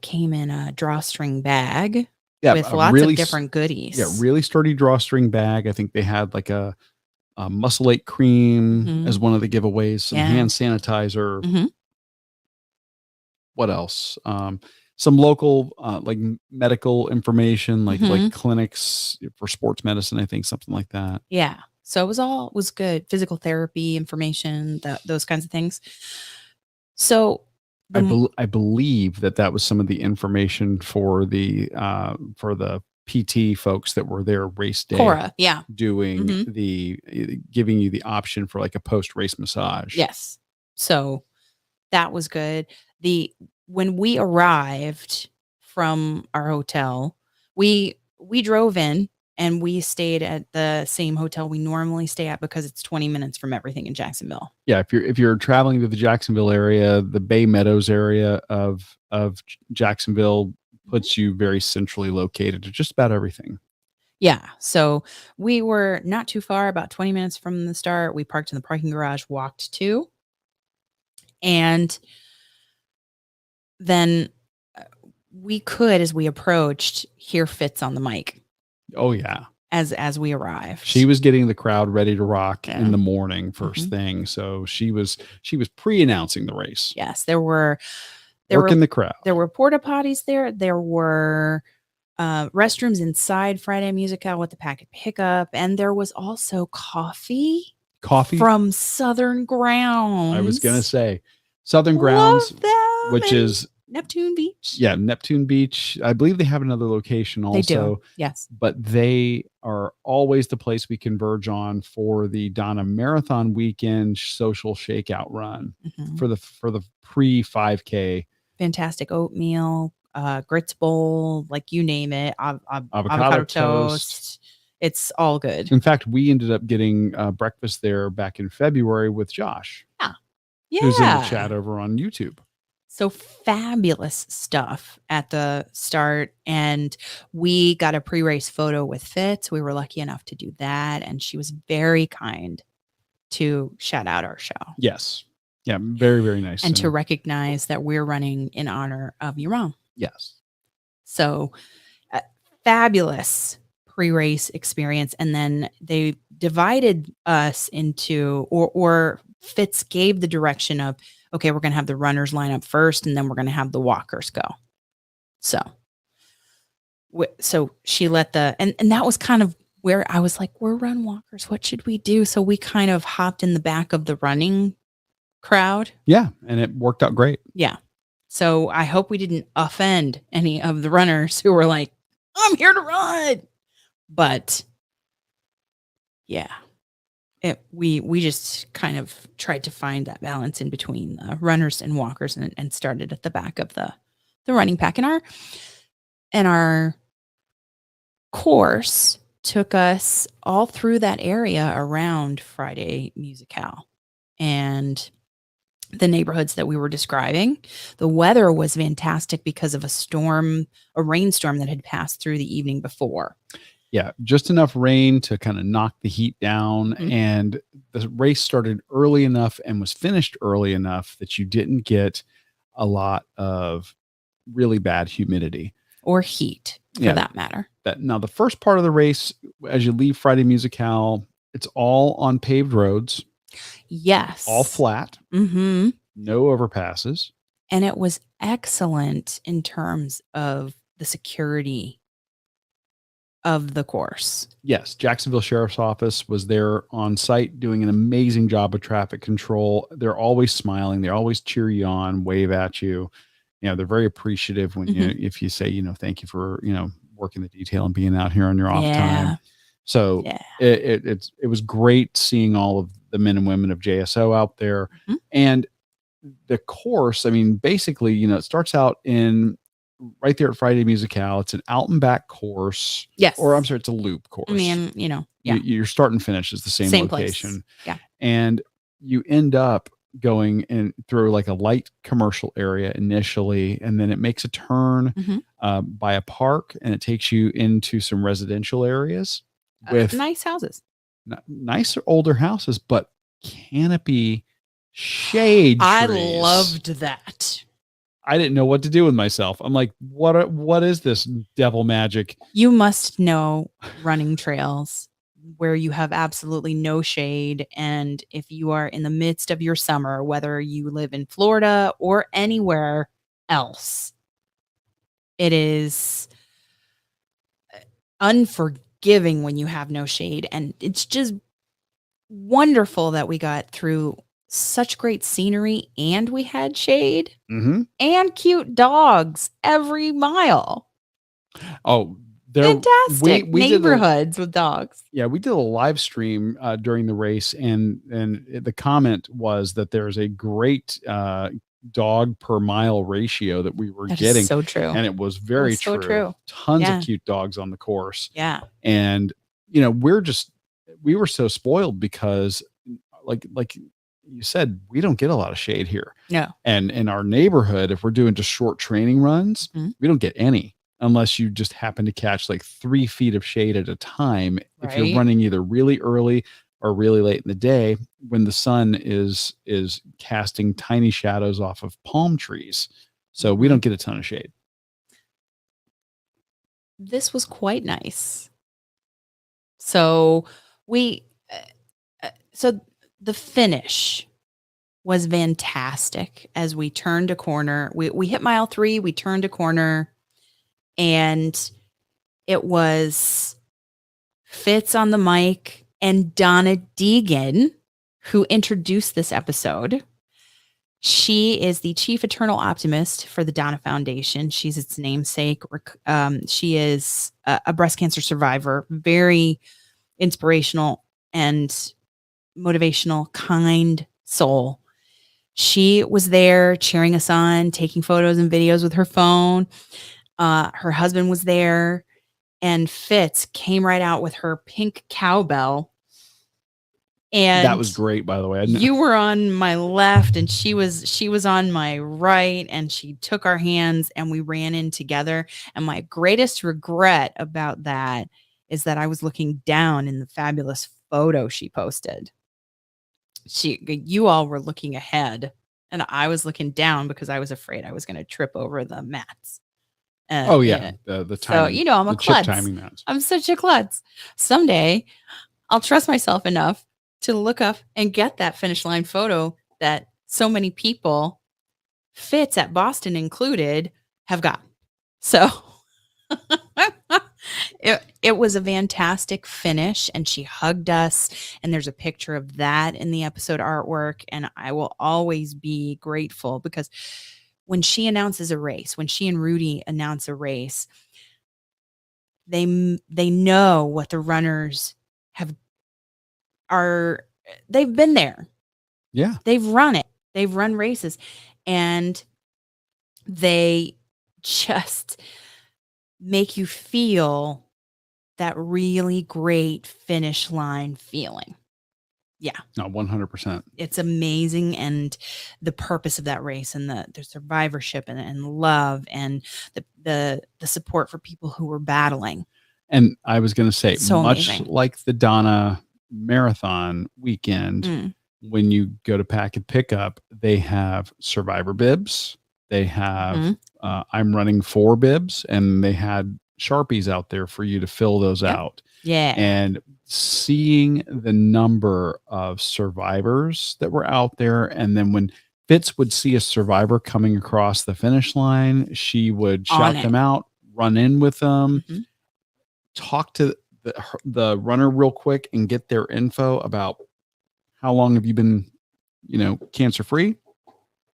came in a drawstring bag with lots of different goodies. Yeah, really sturdy drawstring bag. I think they had like a Muscle 8 cream as one of the giveaways, some hand sanitizer. What else? Some local like medical information, like clinics for sports medicine, I think, something like that. Yeah. So it was good. Physical therapy, information, those kinds of things. So I believe that was some of the information for the PT folks that were there race day. Cora, yeah. Doing Mhm. giving you the option for like a post-race massage. Yes. So that was good. When we arrived from our hotel, we drove in and we stayed at the same hotel we normally stay at because it's 20 minutes from everything in Jacksonville. Yeah, if you're traveling to the Jacksonville area, the Bay Meadows area of Jacksonville puts you very centrally located to just about everything. Yeah. So we were not too far, about 20 minutes from the start. We parked in the parking garage, walked to, and then we could, as we approached, hear Fitz on the mic. Oh yeah. As we arrived, she was getting the crowd ready to rock in the morning, Mm-hmm. first thing. So she was pre-announcing the race. Yes, there were the crowd. There were porta potties there. There were restrooms inside Friday Musical with the packet pickup, and there was also coffee from Southern Grounds. I was gonna say Southern Grounds, which is Neptune Beach. Yeah, Neptune Beach. I believe they have another location also. They do, yes. But they are always the place we converge on for the Donna Marathon weekend social shakeout run for the pre-5K. Fantastic oatmeal, grits bowl, like you name it, avocado toast. It's all good. In fact, we ended up getting breakfast there back in February with Josh. Yeah. Who's in the chat over on YouTube. So fabulous stuff at the start. And we got a pre-race photo with Fitz. We were lucky enough to do that. And she was very kind to shout out our show. Yes. Yeah. Very, very nice. And to recognize that we're running in honor of your mom. Yes. So fabulous pre-race experience. And then they divided us into, or Fitz gave the direction of, okay, we're going to have the runners line up first, and then we're going to have the walkers go. So she let and that was kind of where I was like, we're run walkers. What should we do? So we kind of hopped in the back of the running crowd. Yeah. And it worked out great. Yeah. So I hope we didn't offend any of the runners who were like, I'm here to run. But yeah. We just kind of tried to find that balance in between the runners and walkers and started at the back of the running pack. And our course took us all through that area around Friday Musical and the neighborhoods that we were describing. The weather was fantastic because of a rainstorm that had passed through the evening before. Yeah, just enough rain to kind of knock the heat down. And the race started early enough and was finished early enough that you didn't get a lot of really bad humidity. Or heat, for that matter. Now, the first part of the race, as you leave Friday Musical, it's all on paved roads. Yes. All flat. Mm-hmm. No overpasses. And it was excellent in terms of the security of the course. Yes, Jacksonville Sheriff's Office was there on site doing an amazing job of traffic control. They're always smiling. They always cheer you on, wave at you. You know, they're very appreciative when if you say, thank you for, working the detail and being out here on your off time. So it was great seeing all of the men and women of JSO out there. And the course, I mean, basically, it starts out right there at Friday Musical. It's an out and back course. Yes. Or I'm sorry, it's a loop course. I mean, yeah. Your start and finish is the same location. Place. Yeah. And you end up going in through like a light commercial area initially, and then it makes a turn by a park, and it takes you into some residential areas with nice houses. Nice older houses, but canopy shade trees. I loved that. I didn't know what to do with myself. I'm like, what is this devil magic? You must know running trails where you have absolutely no shade. And if you are in the midst of your summer, whether you live in Florida or anywhere else, it is unforgiving when you have no shade. And it's just wonderful that we got through such great scenery and we had shade Mm-hmm. and cute dogs every mile. Oh, Fantastic we did neighborhoods with dogs. we did a live stream during the race, and the comment was that there's a great dog per mile ratio that we were That getting, is so true. and it was very so true. true. Tons Yeah. of cute dogs on the course, Yeah. and we were so spoiled because, like you said, we don't get a lot of shade here. No. And in our neighborhood, if we're doing just short training runs, Mhm. we don't get any unless you just happen to catch like 3 feet of shade at a time. If you're Right. running either really early or really late in the day when the sun is casting tiny shadows off of palm trees. So we Mhm. don't get a ton of shade. This was quite nice. So so the finish was fantastic as we turned a corner. We hit mile 3, we turned a corner, and it was Fitz on the mic and Donna Deegan who introduced this episode. She is the chief eternal optimist for the Donna Foundation. She's its namesake. She is a breast cancer survivor, very inspirational and motivational, kind soul. She was there cheering us on, taking photos and videos with her phone. Her husband was there, and Fitz came right out with her pink cowbell. And That was great, by the way. you were on my left and she was on my right, and she took our hands and we ran in together. And my greatest regret about that is that I was looking down in the fabulous photo she posted. You all were looking ahead and I was looking down because I was afraid I was going to trip over the mats. Oh yeah, the timing. So, I'm a the chip klutz. timing mats. I'm such a klutz. Someday I'll trust myself enough to look up and get that finish line photo that so many people, Fitz at Boston included, have got. So it was a fantastic finish, and she hugged us, and there's a picture of that in the episode artwork, and I will always be grateful because when she announces a race, when she and Rudy announce a race, they know what the runners they've been there. Yeah. They've run it. They've run races, and they just make you feel that really great finish line feeling. Yeah. No, 100%. It's amazing. And the purpose of that race and the survivorship and love and the support for people who were battling. And I was going to say, So much amazing. like the Donna marathon weekend, when you go to pack and pick up, they have survivor bibs. They have I'm running 4 bibs, and they had Sharpies out there for you to fill those out. Yeah. And seeing the number of survivors that were out there, and then when Fitz would see a survivor coming across the finish line, she would shout them out, run in with them, talk to the runner real quick and get their info about how long have you been, cancer free,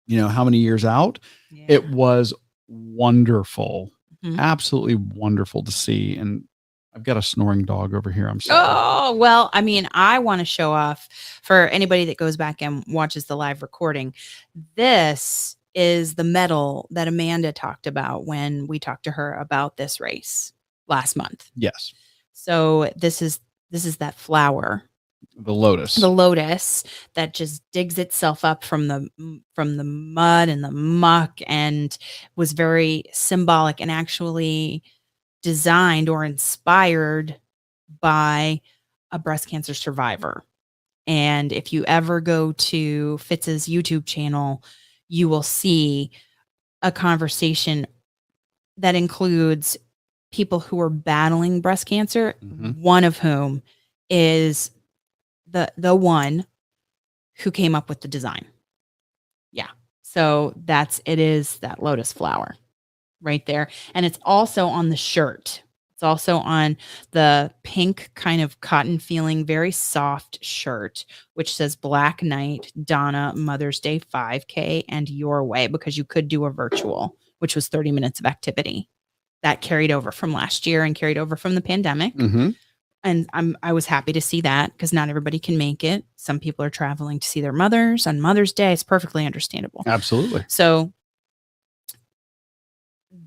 how many years out. Yeah. It was wonderful. Absolutely wonderful to see. And I've got a snoring dog over here. I'm sorry. Oh, well, I mean, I want to show off for anybody that goes back and watches the live recording. This is the medal that Amanda talked about when we talked to her about this race last month. Yes. So this is that flower, the lotus that just digs itself up from the mud and the muck, and was very symbolic and actually designed or inspired by a breast cancer survivor. And if you ever go to Fitz's YouTube channel, you will see a conversation that includes people who are battling breast cancer, one of whom is the one who came up with the design. Yeah. So it is that lotus flower right there. And it's also on the shirt. It's also on the pink kind of cotton feeling, very soft shirt, which says Black Knight, Donna, Mother's Day 5K, and Your Way, because you could do a virtual, which was 30 minutes of activity. That carried over from last year and carried over from the pandemic. Mm-hmm. And I was happy to see that because not everybody can make it. Some people are traveling to see their mothers on Mother's Day. It's perfectly understandable. Absolutely. So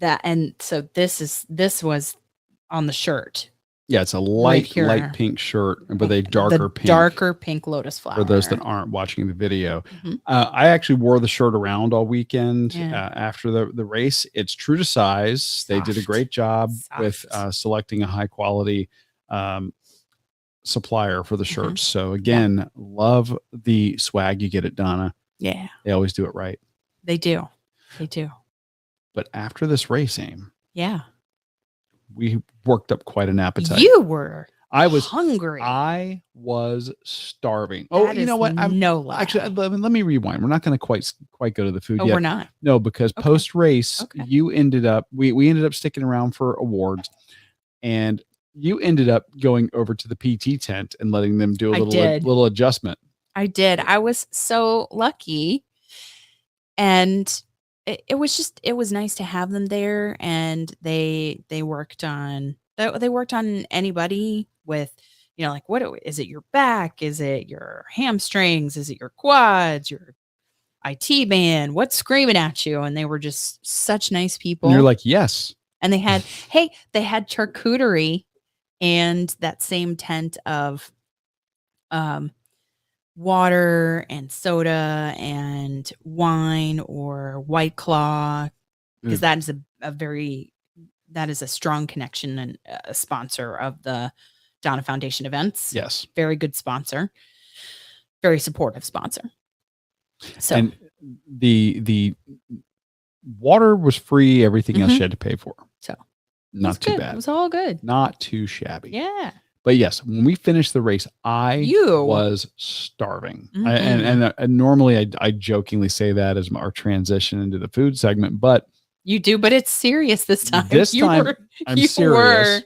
this was on the shirt. Yeah, it's a light here. pink shirt with a darker pink. Darker pink lotus flower. For those that aren't watching the video. Mm-hmm. I actually wore the shirt around all weekend Yeah. after the race. It's true to size. Soft. They did a great job Soft. with selecting a high quality supplier for the Mm-hmm. shirts. So again, love the swag you get at Donna. Yeah, They always do it right. they do. They do. But after this race, Aim, Yeah. we worked up quite an appetite. You were I was hungry. I was starving. That You know is what? no lie. Actually, let me rewind. We're not going to quite go to the food Oh, yet. we're not. No, because Okay. post race, Okay. you ended up we ended up sticking around for awards, and you ended up going over to the PT tent and letting them do a I did. little adjustment. I did. I was so lucky. And it was nice to have them there. And they worked on anybody with, like, what is it, your back? Is it your hamstrings? Is it your quads, your IT band? What's screaming at you? And they were just such nice people. And you're like, yes. And they had, they had charcuterie and that same tent of water and soda and wine or White Claw, because that is a strong connection and a sponsor of the Donna Foundation events. Yes. Very good sponsor. Very supportive sponsor. So And the water was free. Everything else Mhm. you had to pay for. So Not it's too good. bad. It was all good. Not too shabby. Yeah. But yes, when we finished the race, You was starving. Mhm. And normally I jokingly say that as our transition into the food segment, but You do, but it's serious this time. This time, I'm serious.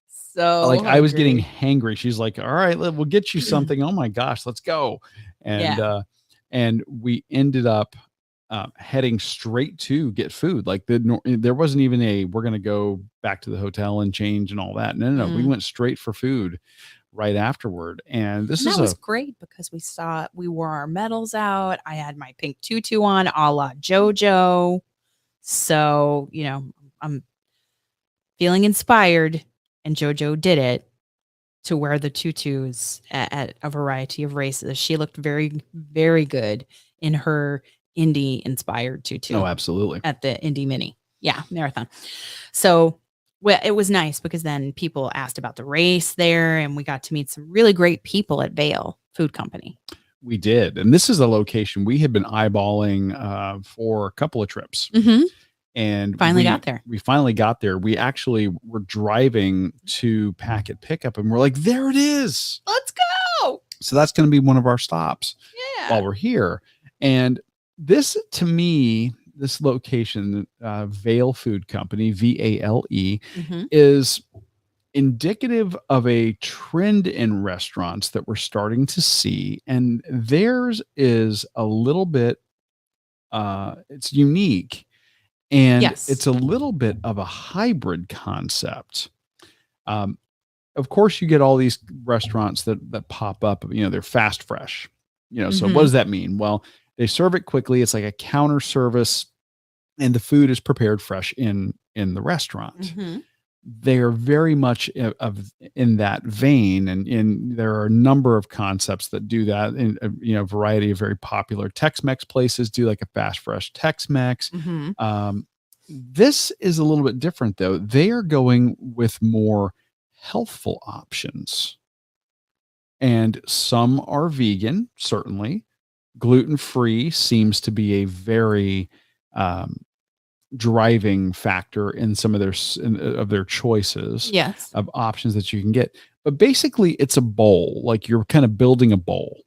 So like I was getting hungry. hangry. She's like, "All right, we'll get you something." Oh my gosh, let's go! And we ended up heading straight to get food. Like there wasn't even we're going to go back to the hotel and change and all that. No. We went straight for food right afterward. And this That was great because we wore our medals out. I had my pink tutu on, a la JoJo. So, I'm feeling inspired, and JoJo did it, to wear the tutus at a variety of races. She looked very, very good in her Indy inspired tutu. Oh, absolutely. At the Indy Mini. Yeah, marathon. So it was nice because then people asked about the race there, and we got to meet some really great people at Vail Food Company. We did. And this is a location we had been eyeballing for a couple of trips. Mm-hmm. And finally got there. We finally got there. We actually were driving to Packet Pickup, and we're like, there it is. Let's go. So that's going to be one of our stops while we're here. And this, to me, this location, Vail Food Company, VALE, Mm-hmm. is indicative of a trend in restaurants that we're starting to see. And theirs is a little bit, it's unique. And it's a little bit of a hybrid concept. Of course, you get all these restaurants that pop up, they're fast fresh, so what does that mean? Well, they serve it quickly. It's like a counter service, and the food is prepared fresh in the restaurant. Mm-hmm. They are very much in that vein. And there are a number of concepts that do that. In a variety of very popular Tex-Mex places do like a fast fresh Tex-Mex. Mm-hmm. This is a little bit different though. They are going with more healthful options, and some are vegan. Certainly gluten-free seems to be a very driving factor in some of their choices of options that you can get. But basically it's a bowl, like you're kind of building a bowl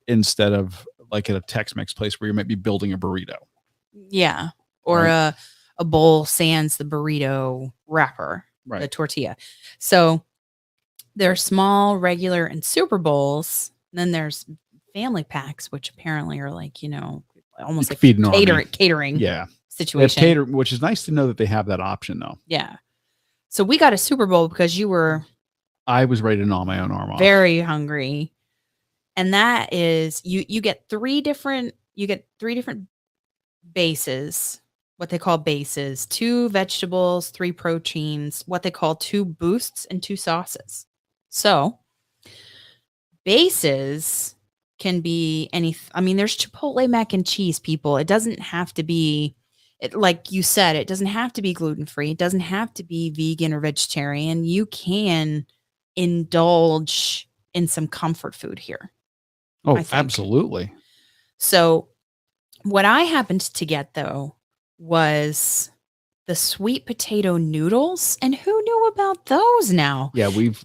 instead of like at a Tex-Mex place where you might be building a burrito. Yeah. Or a bowl sans the burrito wrapper. Right. the tortilla. So there's small, regular, and super bowls. Then there's family packs, which apparently are like, almost You like feed an army. catering Yeah. They have situation. cater, which is nice to know that they have that option though. Yeah. So we got a Super Bowl because you were I was ready to gnaw my own arm off. very hungry. And that is you get three different bases, what they call bases, 2 vegetables, 3 proteins, what they call 2 boosts, and 2 sauces. So bases can be there's Chipotle mac and cheese, people. It doesn't have to be like you said, it doesn't have to be gluten-free. It doesn't have to be vegan or vegetarian. You can indulge in some comfort food here. Oh, I think. absolutely. So what I happened to get though was the sweet potato noodles, and who knew about those now? Yeah, we've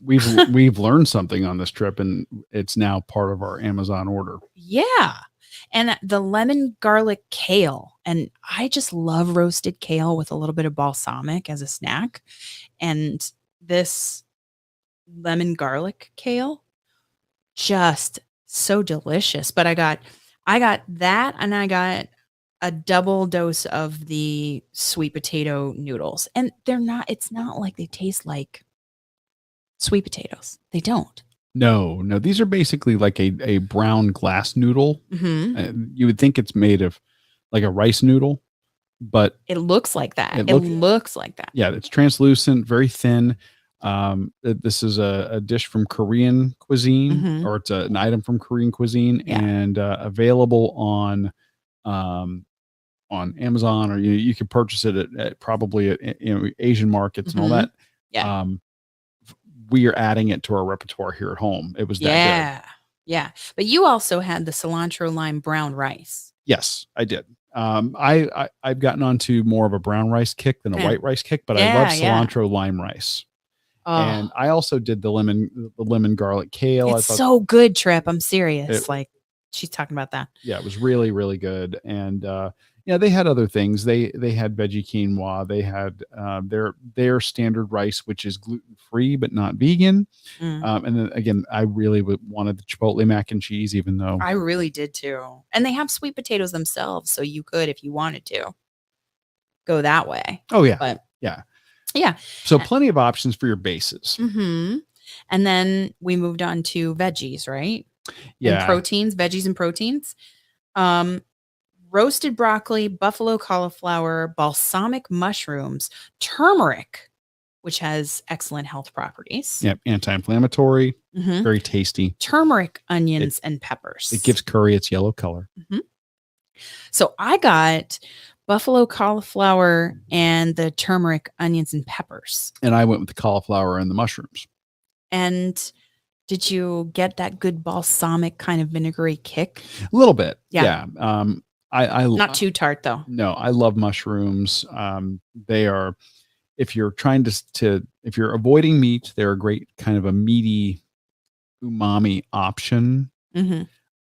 learned something on this trip, and it's now part of our Amazon order. Yeah. And the lemon garlic kale. And I just love roasted kale with a little bit of balsamic as a snack. And this lemon garlic kale, just so delicious. But I got that, and I got a double dose of the sweet potato noodles. And it's not like they taste like sweet potatoes. They don't. No, these are basically like a brown glass noodle. Mm-hmm. You would think it's made of like a rice noodle, but it looks like that. It looks like that. Yeah, it's translucent, very thin. This is a dish from Korean cuisine, or it's an item from Korean cuisine, and available on Amazon, or you can purchase it at probably at Asian markets and all that. Yeah. We are adding it to our repertoire here at home. It was that good. Yeah. But you also had the cilantro lime brown rice. Yes, I did. I've gotten onto more of a brown rice kick than a white rice kick, but I love cilantro lime rice. And I also did the lemon garlic kale. It's so good, Trip. I'm serious. She's talking about that. Yeah, it was really, really good. And they had other things. They had veggie quinoa. They had their standard rice, which is gluten-free but not vegan. And then again, I really wanted the Chipotle mac and cheese, even though I really did too. And they have sweet potatoes themselves, so you could, if you wanted to, go that way. Oh yeah, but yeah. So plenty of options for your bases. And then we moved on to veggies, right? Yeah, and proteins, veggies and proteins. Roasted broccoli, buffalo cauliflower, balsamic mushrooms, turmeric, which has excellent health properties. Yep, anti-inflammatory, very tasty. Turmeric, onions, and peppers. It gives curry its yellow color. So I got buffalo cauliflower and the turmeric, onions, and peppers. And I went with the cauliflower and the mushrooms. And did you get that good balsamic kind of vinegary kick? A little bit. Yeah. I not too tart though. No, I love mushrooms. They are, if you're trying if you're avoiding meat, they're a great kind of a meaty umami option.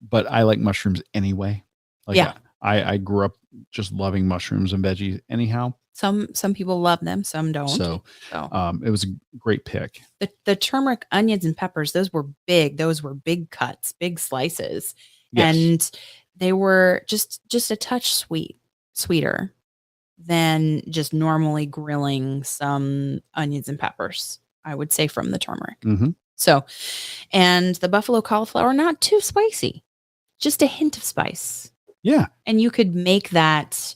But I like mushrooms anyway. I grew up just loving mushrooms and veggies anyhow. Some people love them, some don't. So it was a great pick. The turmeric, onions, and peppers, those were big. Those were big cuts, big slices. Yes. And they were just a touch sweeter than just normally grilling some onions and peppers, I would say, from the turmeric. So, and the buffalo cauliflower, not too spicy, just a hint of spice. Yeah. And you could make that,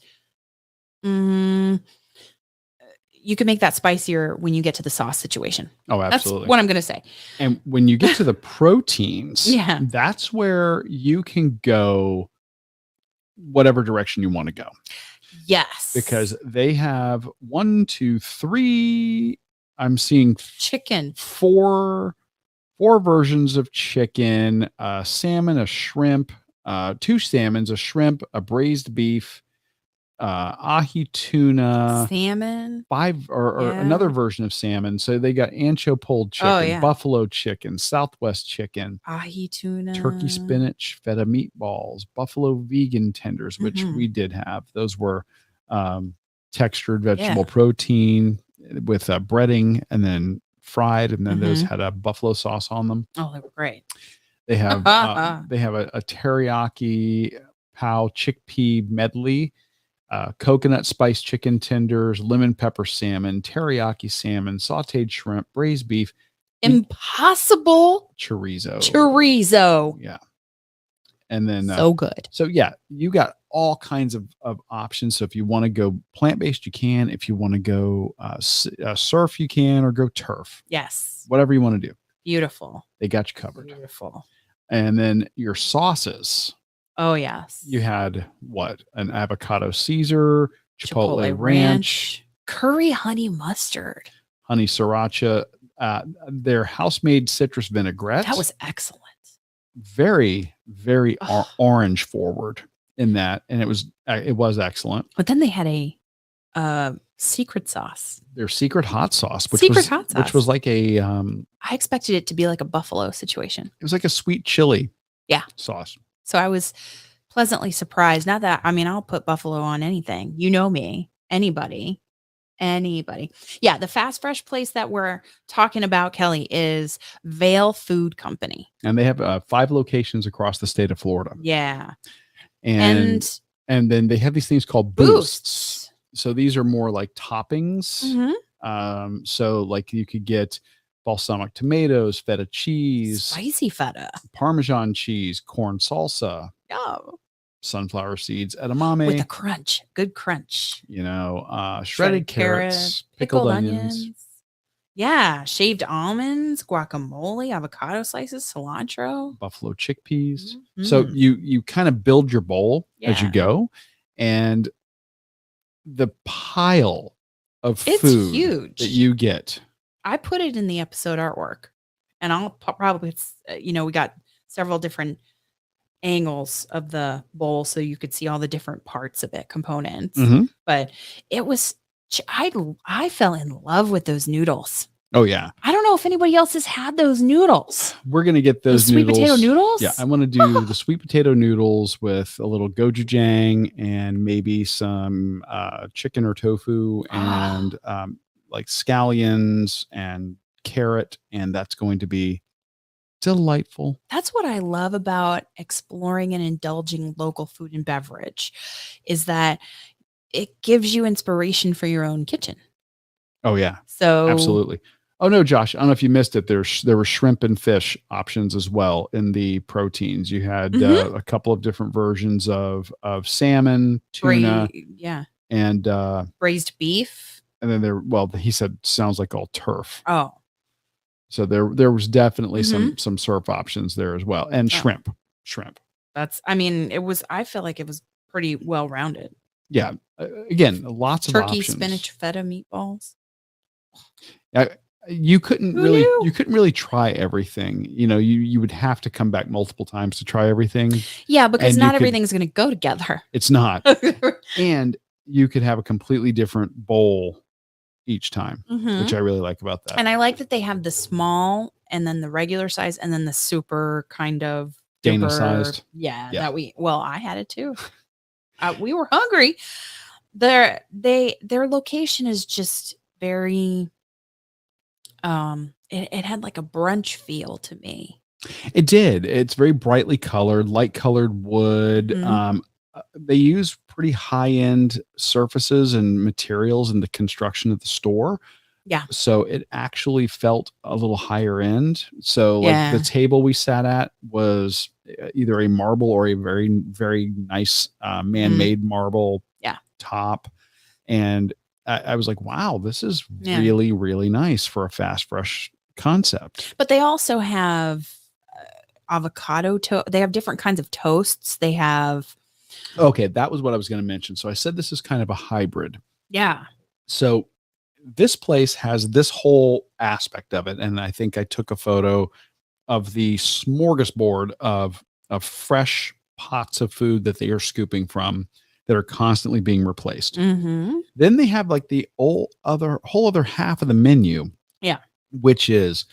spicier when you get to the sauce situation. Oh, absolutely. That's what I'm going to say. And when you get to the proteins, Yeah, that's where you can go whatever direction you want to go. Yes. Because they have 1, 2, 3. I'm seeing chicken. Four versions of chicken, salmon, a shrimp, 2 salmons, a shrimp, a braised beef, ahi tuna, salmon, 5 or another version of salmon. So they got ancho pulled chicken, buffalo chicken, Southwest chicken, ahi tuna, turkey spinach, feta meatballs, buffalo vegan tenders, which we did have. Those were textured vegetable protein. with breading and then fried, and then those Mhm. had a buffalo sauce on them. Oh, they were great. They have a teriyaki pow chickpea medley, coconut spice chicken tenders, lemon pepper salmon, teriyaki salmon, sautéed shrimp, braised beef, Impossible chorizo. Yeah. And then so good. So yeah, you got all kinds of options. So if you want to go plant-based, you can. If you want to go surf, you can, or go turf. Yes. Whatever you want to do. Beautiful. They got you covered. Beautiful. And then your sauces. Oh, yes. You had what? An avocado Caesar, Chipotle ranch, curry honey mustard, honey sriracha, their house-made citrus vinaigrette. That was excellent. Very, very orange forward in that, and it was excellent. But then they had a secret sauce. Their secret hot sauce, which was like a I expected it to be like a buffalo situation. It was like a sweet chili sauce. So I was pleasantly surprised. Not that, I mean, I'll put buffalo on anything. You know me. Anybody. Yeah, the fast fresh place that we're talking about, Kelly, is Vail Food Company. And they have 5 locations across the state of Florida. Yeah. And then they have these things called boosts. So these are more like toppings. Mm-hmm. So like you could get balsamic tomatoes, feta cheese, spicy feta, Parmesan cheese, corn salsa, sunflower seeds, edamame with a crunch, good crunch. Shredded carrots, pickled onions. Yeah, shaved almonds, guacamole, avocado slices, cilantro, buffalo chickpeas. Mm-hmm. So you kind of build your bowl as you go, and the pile of food huge that you get. I put it in the episode artwork, and I'll probably, we got several different angles of the bowl so you could see all the different parts of it, components. Mm-hmm. But it was, I fell in love with those noodles. Oh yeah. I don't know if anybody else has had those noodles. We're going to get those sweet noodles. Potato noodles. Yeah. I want to do the sweet potato noodles with a little gochujang and maybe some chicken or tofu and like scallions and carrot. And that's going to be delightful. That's what I love about exploring and indulging local food and beverage, is that it gives you inspiration for your own kitchen. Oh yeah. So absolutely. Oh no, Josh, I don't know if you missed it. There were shrimp and fish options as well in the proteins. You had a couple of different versions of salmon, tuna, and braised beef. And then he said sounds like all turf. Oh. So there was definitely some surf options there as well, and shrimp. I feel like it was pretty well rounded. Yeah, again, lots of turkey, options. spinach, feta meatballs. You couldn't really try everything. You would have to come back multiple times to try everything. Yeah, because not everything's going to go together. It's not, and you could have a completely different bowl each time, which I really like about that. And I like that they have the small and then the regular size and then the super kind of Dana sized. Yeah. I had it too. We were hungry. Their location is just very, it had like a brunch feel to me. It did. It's very brightly colored, light colored wood. They use pretty high-end surfaces and materials in the construction of the store. Yeah. So it actually felt a little higher end. So like the table we sat at was either a marble or a very, very nice man-made marble top. And I was like, wow, this is really, really nice for a fast, fresh concept. But they also have avocado toast. They have different kinds of toasts. They have... Okay, that was what I was going to mention. So I said this is kind of a hybrid. Yeah. So this place has this whole aspect of it. And I think I took a photo of the smorgasbord of fresh pots of food that they are scooping from that are constantly being replaced. Mm-hmm. Then they have like the whole other half of the menu. Yeah. Which is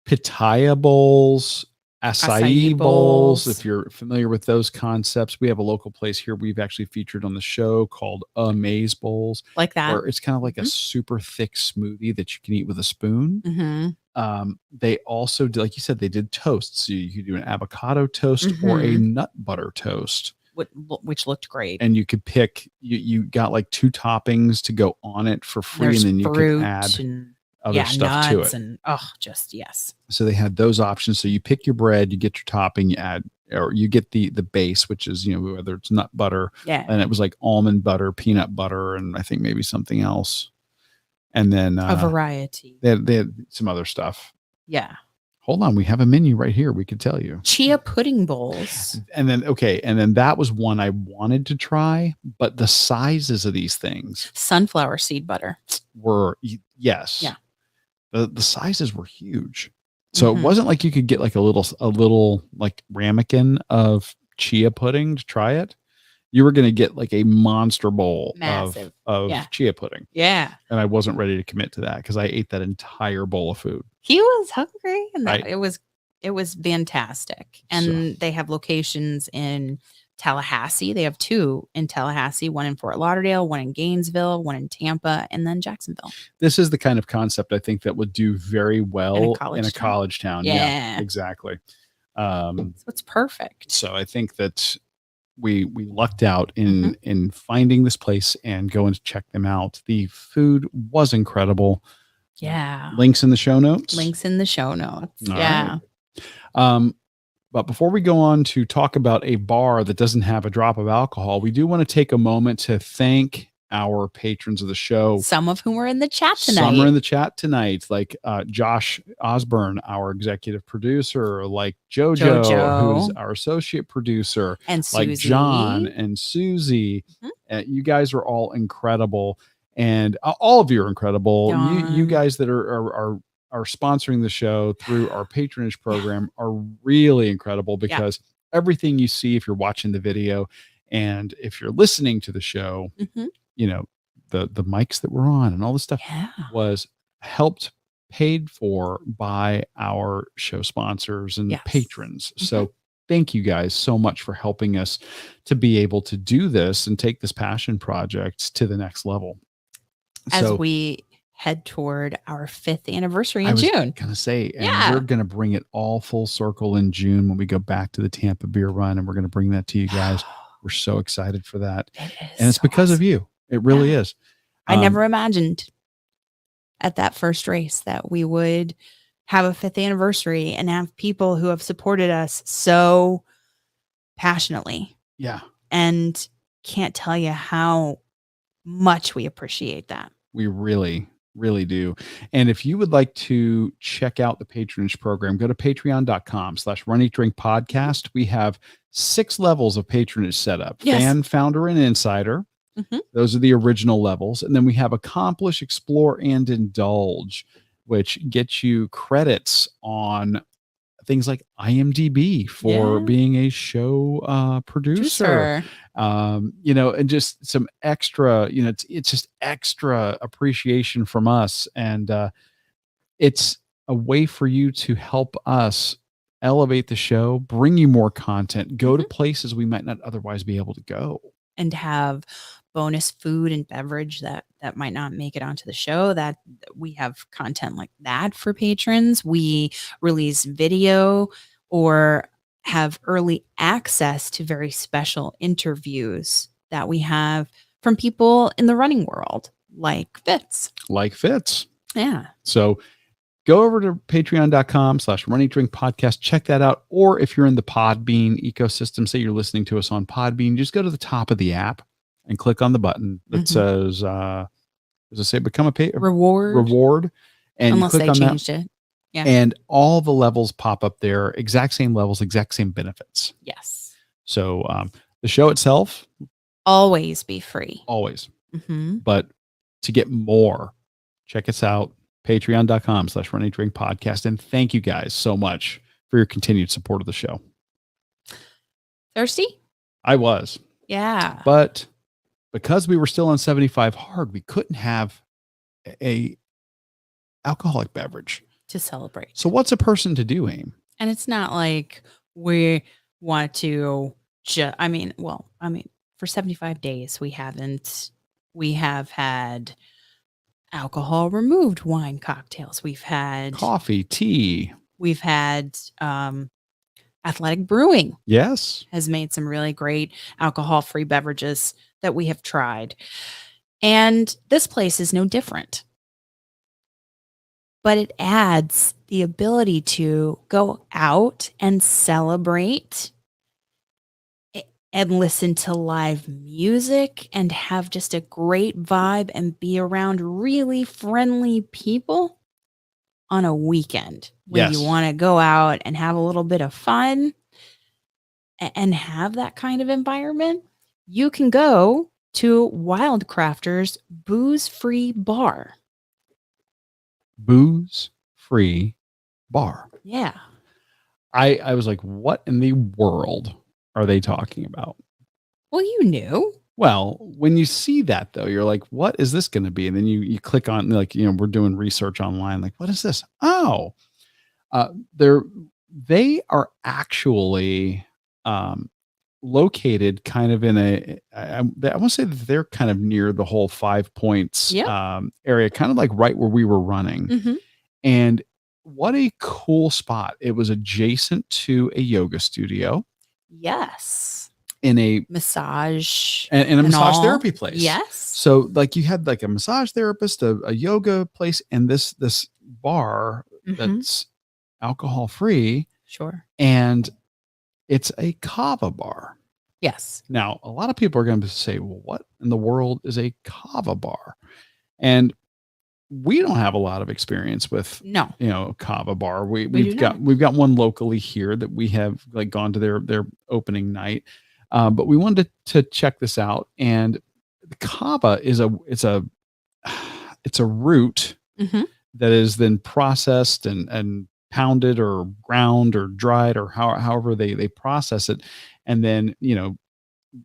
pitaya bowls, acai Acai bowls. bowls. If you're familiar with those concepts, we have a local place here we've actually featured on the show called Amaze Bowls, Like that. where it's kind of like a Mhm. super thick smoothie that you can eat with a spoon. Mm-hmm. They also did, like you said, they did toasts. So you could do an avocado toast or a nut butter toast. Which looked great. And you could pick, you got like 2 toppings to go on it for free. There's and then you fruit could add and other stuff to nuts it. and just yes. So they had those options. So you pick your bread, you get your topping, you add, or you get the base, which is, whether it's nut butter, and it was like almond butter, peanut butter, and I think maybe something else. And then a variety. They had some other stuff. Yeah. Hold on, we have a menu right here. We could tell you. Chia pudding bowls. And then that was one I wanted to try, but the sizes of these things, Sunflower seed butter, were yes. Yeah. The sizes were huge. So it wasn't like you could get like a little like ramekin of chia pudding to try it. You were going to get like a monster bowl Massive. of chia pudding. Yeah. And I wasn't ready to commit to that because I ate that entire bowl of food. He was hungry, and it was fantastic. And they have locations in Tallahassee. They have 2 in Tallahassee, one in Fort Lauderdale, one in Gainesville, one in Tampa, and then Jacksonville. This is the kind of concept I think that would do very well in a college town. Yeah, exactly. So it's perfect. So I think that we lucked out in finding this place and going to check them out. The food was incredible. Yeah. Links in the show notes. All right. But before we go on to talk about a bar that doesn't have a drop of alcohol, we do want to take a moment to thank our patrons of the show. Some of whom are in the chat tonight. Some are in the chat tonight, like Josh Osborne, our executive producer, like Jojo, who's our associate producer, and Susie. Like John and Susie. You guys are all incredible. And all of you are incredible. You guys that are sponsoring the show through our patronage program are really incredible, because everything you see, if you're watching the video and if you're listening to the show, the mics that we're on and all this stuff was helped, paid for by our show sponsors and patrons. So thank you guys so much for helping us to be able to do this and take this passion project to the next level. As we head toward our 5th anniversary in June. I was going to say, and we're going to bring it all full circle in June when we go back to the Tampa Beer Run, and we're going to bring that to you guys. We're so excited for that. And it's because of you. It really is. I never imagined at that first race that we would have a 5th anniversary and have people who have supported us so passionately. Yeah. And can't tell you how much we appreciate that. We really do. And if you would like to check out the patronage program, go to patreon.com/runeatdrinkpodcast. We have 6 levels of patronage set up. Fan, founder, and insider. Those are the original levels. And then we have accomplish, explore, and indulge, which gets you credits on things like IMDb for being a show producer. And just some extra, it's just extra appreciation from us. And it's a way for you to help us elevate the show, bring you more content, go to places we might not otherwise be able to go. And have bonus food and beverage that might not make it onto the show. That we have content like that for patrons. We release video or have early access to very special interviews that we have from people in the running world, like Fitz. Yeah. So go over to patreon.com/runeatdrinkpodcast. Check that out. Or if you're in the Podbean ecosystem, say you're listening to us on Podbean, just go to the top of the app and click on the button that says, does it say become a reward? And unless click they on changed that, it. Yeah. And all the levels pop up there, exact same levels, exact same benefits. Yes. So the show itself, always be free. Always. But to get more, check us out, patreon.com/runeatdrinkpodcast. And thank you guys so much for your continued support of the show. Thirsty? I was. Yeah. But because we were still on 75 hard, we couldn't have a alcoholic beverage to celebrate. So what's a person to do, Aim? And it's not like we want to for 75 days we have had alcohol removed wine cocktails. We've had Coffee, tea. Athletic Brewing Yes. has made some really great alcohol-free beverages that we have tried. And this place is no different. But it adds the ability to go out and celebrate and listen to live music and have just a great vibe and be around really friendly people on a weekend when you Yes. want to go out and have a little bit of fun and have that kind of environment. You can go to Wildcrafters Booze-Free Bar. Booze-free bar. Yeah. I was like, what in the world are they talking about? Well, you knew. Well, when you see that though, you're like, what is this going to be? And then you click on, like, we're doing research online. Like, what is this? Oh, they are actually located kind of in I want to say that they're kind of near the whole 5 Points area, kind of like right where we were running. Mm-hmm. And what a cool spot. It was adjacent to a yoga studio. Yes. In a massage and a massage therapy place. Yes. So like you had like a massage therapist, a yoga place, and this bar that's alcohol free. Sure. And it's a kava bar. Yes. Now, a lot of people are going to say, well, what in the world is a kava bar? And we don't have a lot of experience with kava bar. We've got one locally here that we have like gone to their opening night. But we wanted to check this out, and the kava is a root that is then processed and pounded or ground or dried or however they process it, and then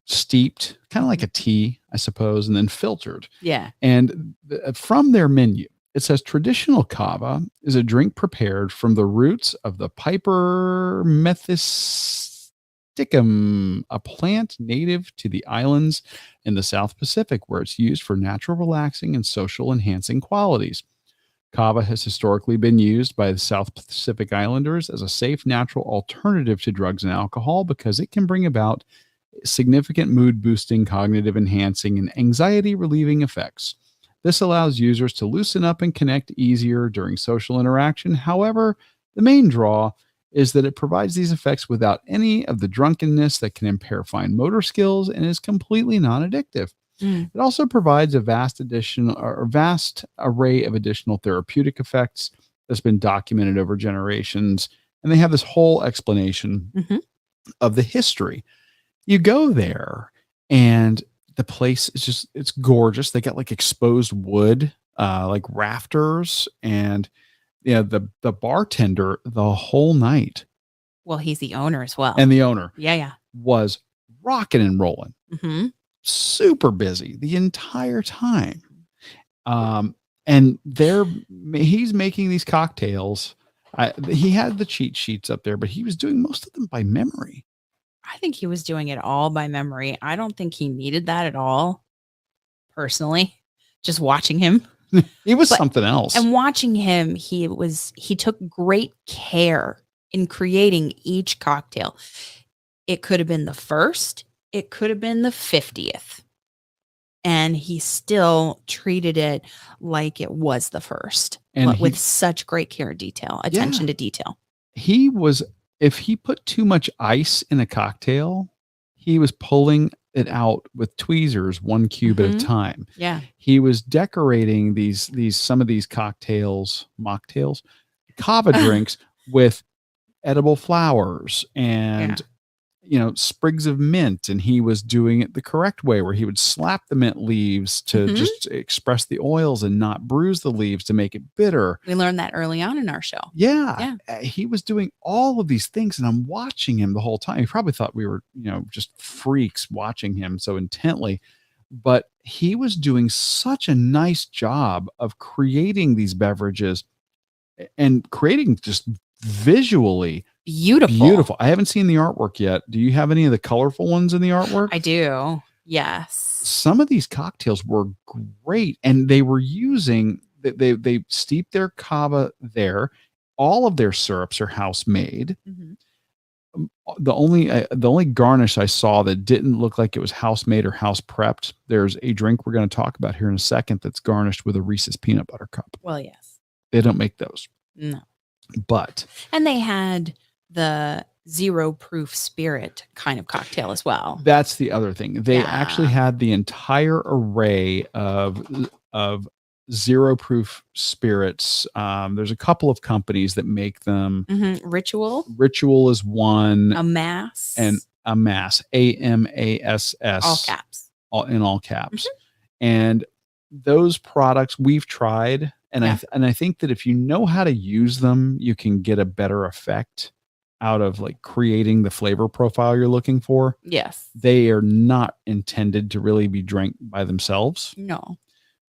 steeped, kind of like a tea, I suppose, and then filtered. Yeah. And from their menu, it says traditional kava is a drink prepared from the roots of the Piper methysticum, a plant native to the islands in the South Pacific, where it's used for natural relaxing and social enhancing qualities. Kava has historically been used by the South Pacific Islanders as a safe, natural alternative to drugs and alcohol because it can bring about significant mood boosting, cognitive enhancing, and anxiety relieving effects. This allows users to loosen up and connect easier during social interaction. However, the main draw is that it provides these effects without any of the drunkenness that can impair fine motor skills and is completely non-addictive. It also provides a vast array of additional therapeutic effects that's been documented over generations. And they have this whole explanation of the history. You go there and the place is it's gorgeous. They got like exposed wood, like rafters, and the bartender the whole night. Well, he's the owner as well. And the owner was rocking and rolling. Super busy the entire time. And he's making these cocktails. He had the cheat sheets up there, but he was doing most of them by memory. I think he was doing it all by memory. I don't think he needed that at all. Personally, just watching him. He was something else. And watching him, he took great care in creating each cocktail. It could have been the first, it could have been the 50th. And he still treated it like it was the first, and with such great care and attention to detail. If he put too much ice in a cocktail, he was pulling it out with tweezers 1 cube at a time. Yeah. He was decorating some of these mocktails, kava drinks with edible flowers and sprigs of mint, and he was doing it the correct way where he would slap the mint leaves to just express the oils and not bruise the leaves to make it bitter. We learned that early on in our show. Yeah. He was doing all of these things, and I'm watching him the whole time. He probably thought we were, just freaks watching him so intently, but he was doing such a nice job of creating these beverages and creating just visually beautiful. Beautiful. I haven't seen the artwork yet. Do you have any of the colorful ones in the artwork? I do. Yes. Some of these cocktails were great, and they were using they steeped their cava there. All of their syrups are house made. The only garnish I saw that didn't look like it was house made or house prepped. There's a drink we're going to talk about here in a second that's garnished with a Reese's peanut butter cup. Well, yes. They don't make those. No. But And they had the 0 proof spirit kind of cocktail as well. that's the other thing. They Yeah. actually had the entire array of 0 proof spirits. There's a couple of companies that make them. Ritual, Ritual is one, Amass, and Amass, AMASS, all caps. in all caps. And those products we've tried, and I think that if you know how to use them, you can get a better effect out of like creating the flavor profile you're looking for. Yes. They are not intended to really be drank by themselves. No.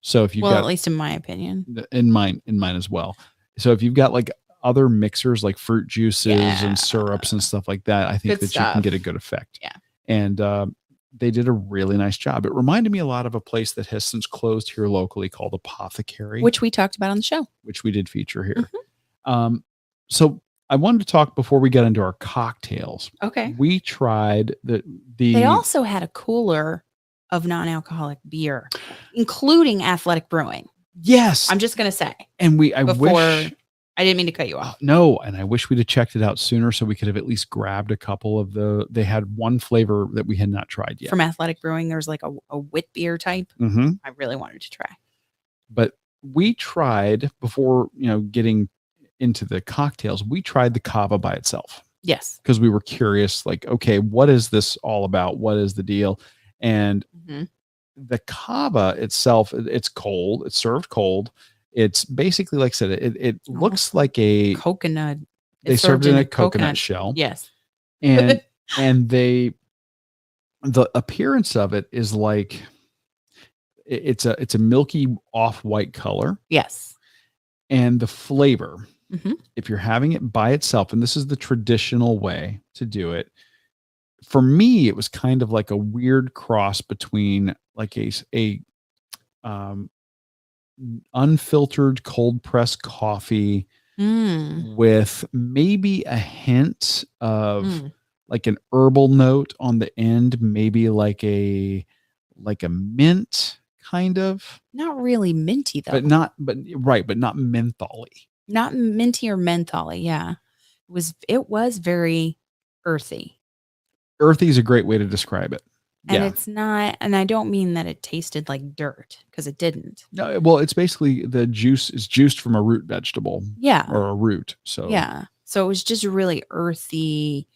So if you've Well, got, at least in my opinion. in mine as well. So if you've got like other mixers like fruit juices Yeah. and syrups and stuff like that, I think Good that you can stuff. get a good effect. Yeah. And they did a really nice job. It reminded me a lot of a place that has since closed here locally called Apothecary, Which we talked about on the show. which we did feature here. So I wanted to talk before we get into our cocktails. Okay. We tried They also had a cooler of non-alcoholic beer, including Athletic Brewing. yes, I'm just going to say and I before wish. I didn't mean to cut you off. No, and I wish we'd have checked it out sooner so we could have at least grabbed a couple of they had one flavor that we had not tried yet. From Athletic Brewing, there's like a wit beer type. Mm-hmm. I really wanted to try. But we tried before, getting into the cocktails, we tried the Cava by itself Yes. because we were curious, like, okay, what is this all about? What is the deal? And the Cava itself, it's cold. It's served cold. It's basically, like I said, it looks like a Coconut. they It's served it in a coconut shell. Yes. And the appearance of it is like it's a milky off-white color. Yes. And the flavor, Mhm. if you're having it by itself, and this is the traditional way to do it, for me, it was kind of like a weird cross between like a unfiltered cold pressed coffee with maybe a hint of like an herbal note on the end, maybe like a mint kind of, Not really minty though. but not mentholy. Not minty or mentholy. Yeah. It was very earthy. Earthy is a great way to describe it. And Yeah. it's not, and I don't mean that it tasted like dirt because it didn't. No, well, it's basically the juice is juiced from a root vegetable Yeah. or a root. So Yeah. So it was just really earthy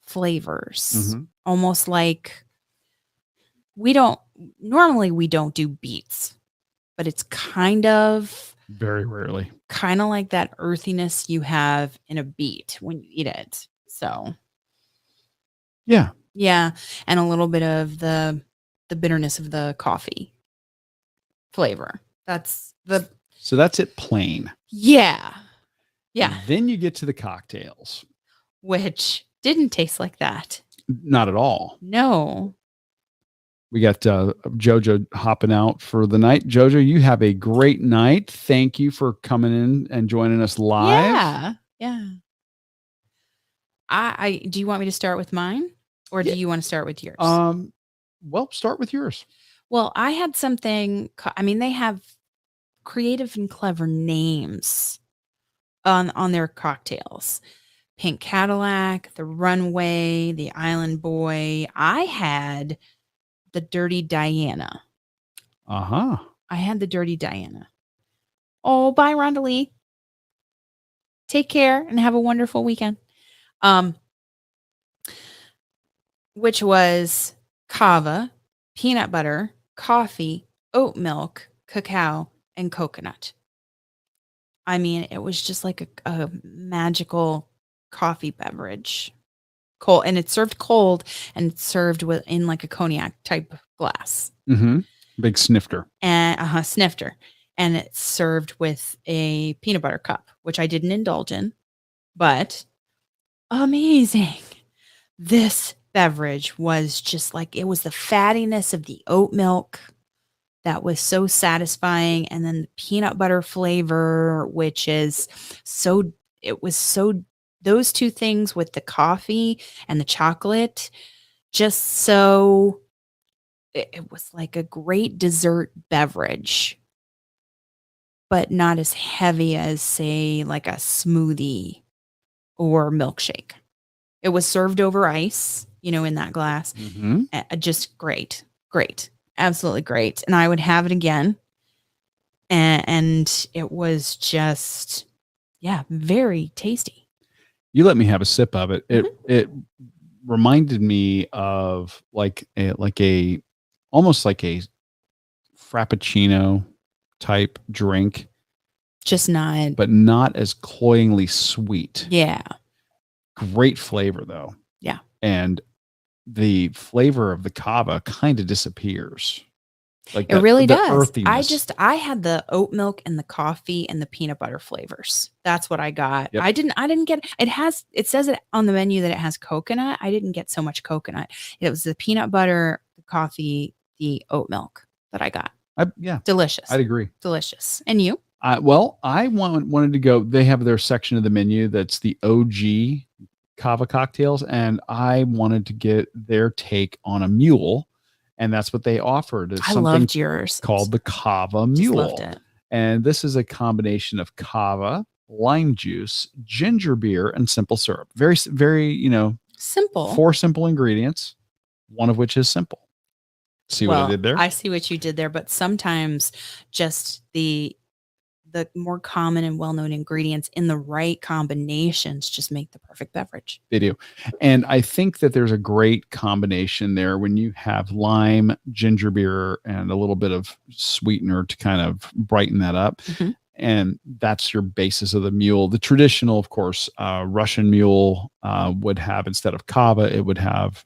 flavors. Mhm. Almost like we don't do beets, but it's kind of very rarely. like that earthiness you have in a beet when you eat it. So Yeah. yeah. And a little bit of the bitterness of the coffee flavor. So that's it plain. Yeah. Yeah. Then you get to the cocktails. Which didn't taste like that. Not at all. No. We got Jojo hopping out for the night. Jojo, you have a great night. Thank you for coming in and joining us live. Yeah. Yeah. I do you want me to start with mine or do you want to start with yours? Well, start with yours. Well, I had something, they have creative and clever names on their cocktails. Pink Cadillac, the Runway, the Island Boy. I had the Dirty Diana. Uh-huh. I had the Dirty Diana. Oh, bye, Rhonda Lee. Take care and have a wonderful weekend. Which was kava, peanut butter, coffee, oat milk, cacao, and coconut. I mean, it was just like a magical coffee beverage. Cold, and it's served cold and it's served in like a cognac type glass. Mm-hmm. Big snifter. And snifter. And it's served with a peanut butter cup, which I didn't indulge in, but amazing. This beverage was just like, it was the fattiness of the oat milk that was so satisfying. And then the peanut butter flavor, which is so, it was so, those two things with the coffee and the chocolate, just so, it was like a great dessert beverage, but not as heavy as, say, like a smoothie or milkshake. It was served over ice, in that glass. Just great, absolutely great. And I would have it again. And it was just, very tasty. You let me have a sip of it. It reminded me of almost like a frappuccino type drink, but not as cloyingly sweet. Yeah. Great flavor though. Yeah. And the flavor of the kava kind of disappears. Like it really does. Earthiness. I had the oat milk and the coffee and the peanut butter flavors. That's what I got. Yep. I didn't get, it says it on the menu that it has coconut. I didn't get so much coconut. It was the peanut butter, the coffee, the oat milk that I got. Delicious. I'd agree. Delicious. And you? I wanted to go. They have their section of the menu that's the OG Kava Cocktails, and I wanted to get their take on a mule, and that's what they offered. I loved yours. Called the Cava Mule. Loved it. And this is a combination of kava, lime juice, ginger beer, and simple syrup. Very, very, simple. 4 simple ingredients, one of which is simple. See what I did there? I see what you did there, but sometimes just the more common and well-known ingredients in the right combinations just make the perfect beverage. They do. And I think that there's a great combination there when you have lime, ginger beer, and a little bit of sweetener to kind of brighten that up. Mm-hmm. And that's your basis of the mule. The traditional, of course, Russian mule would have, instead of kava, it would have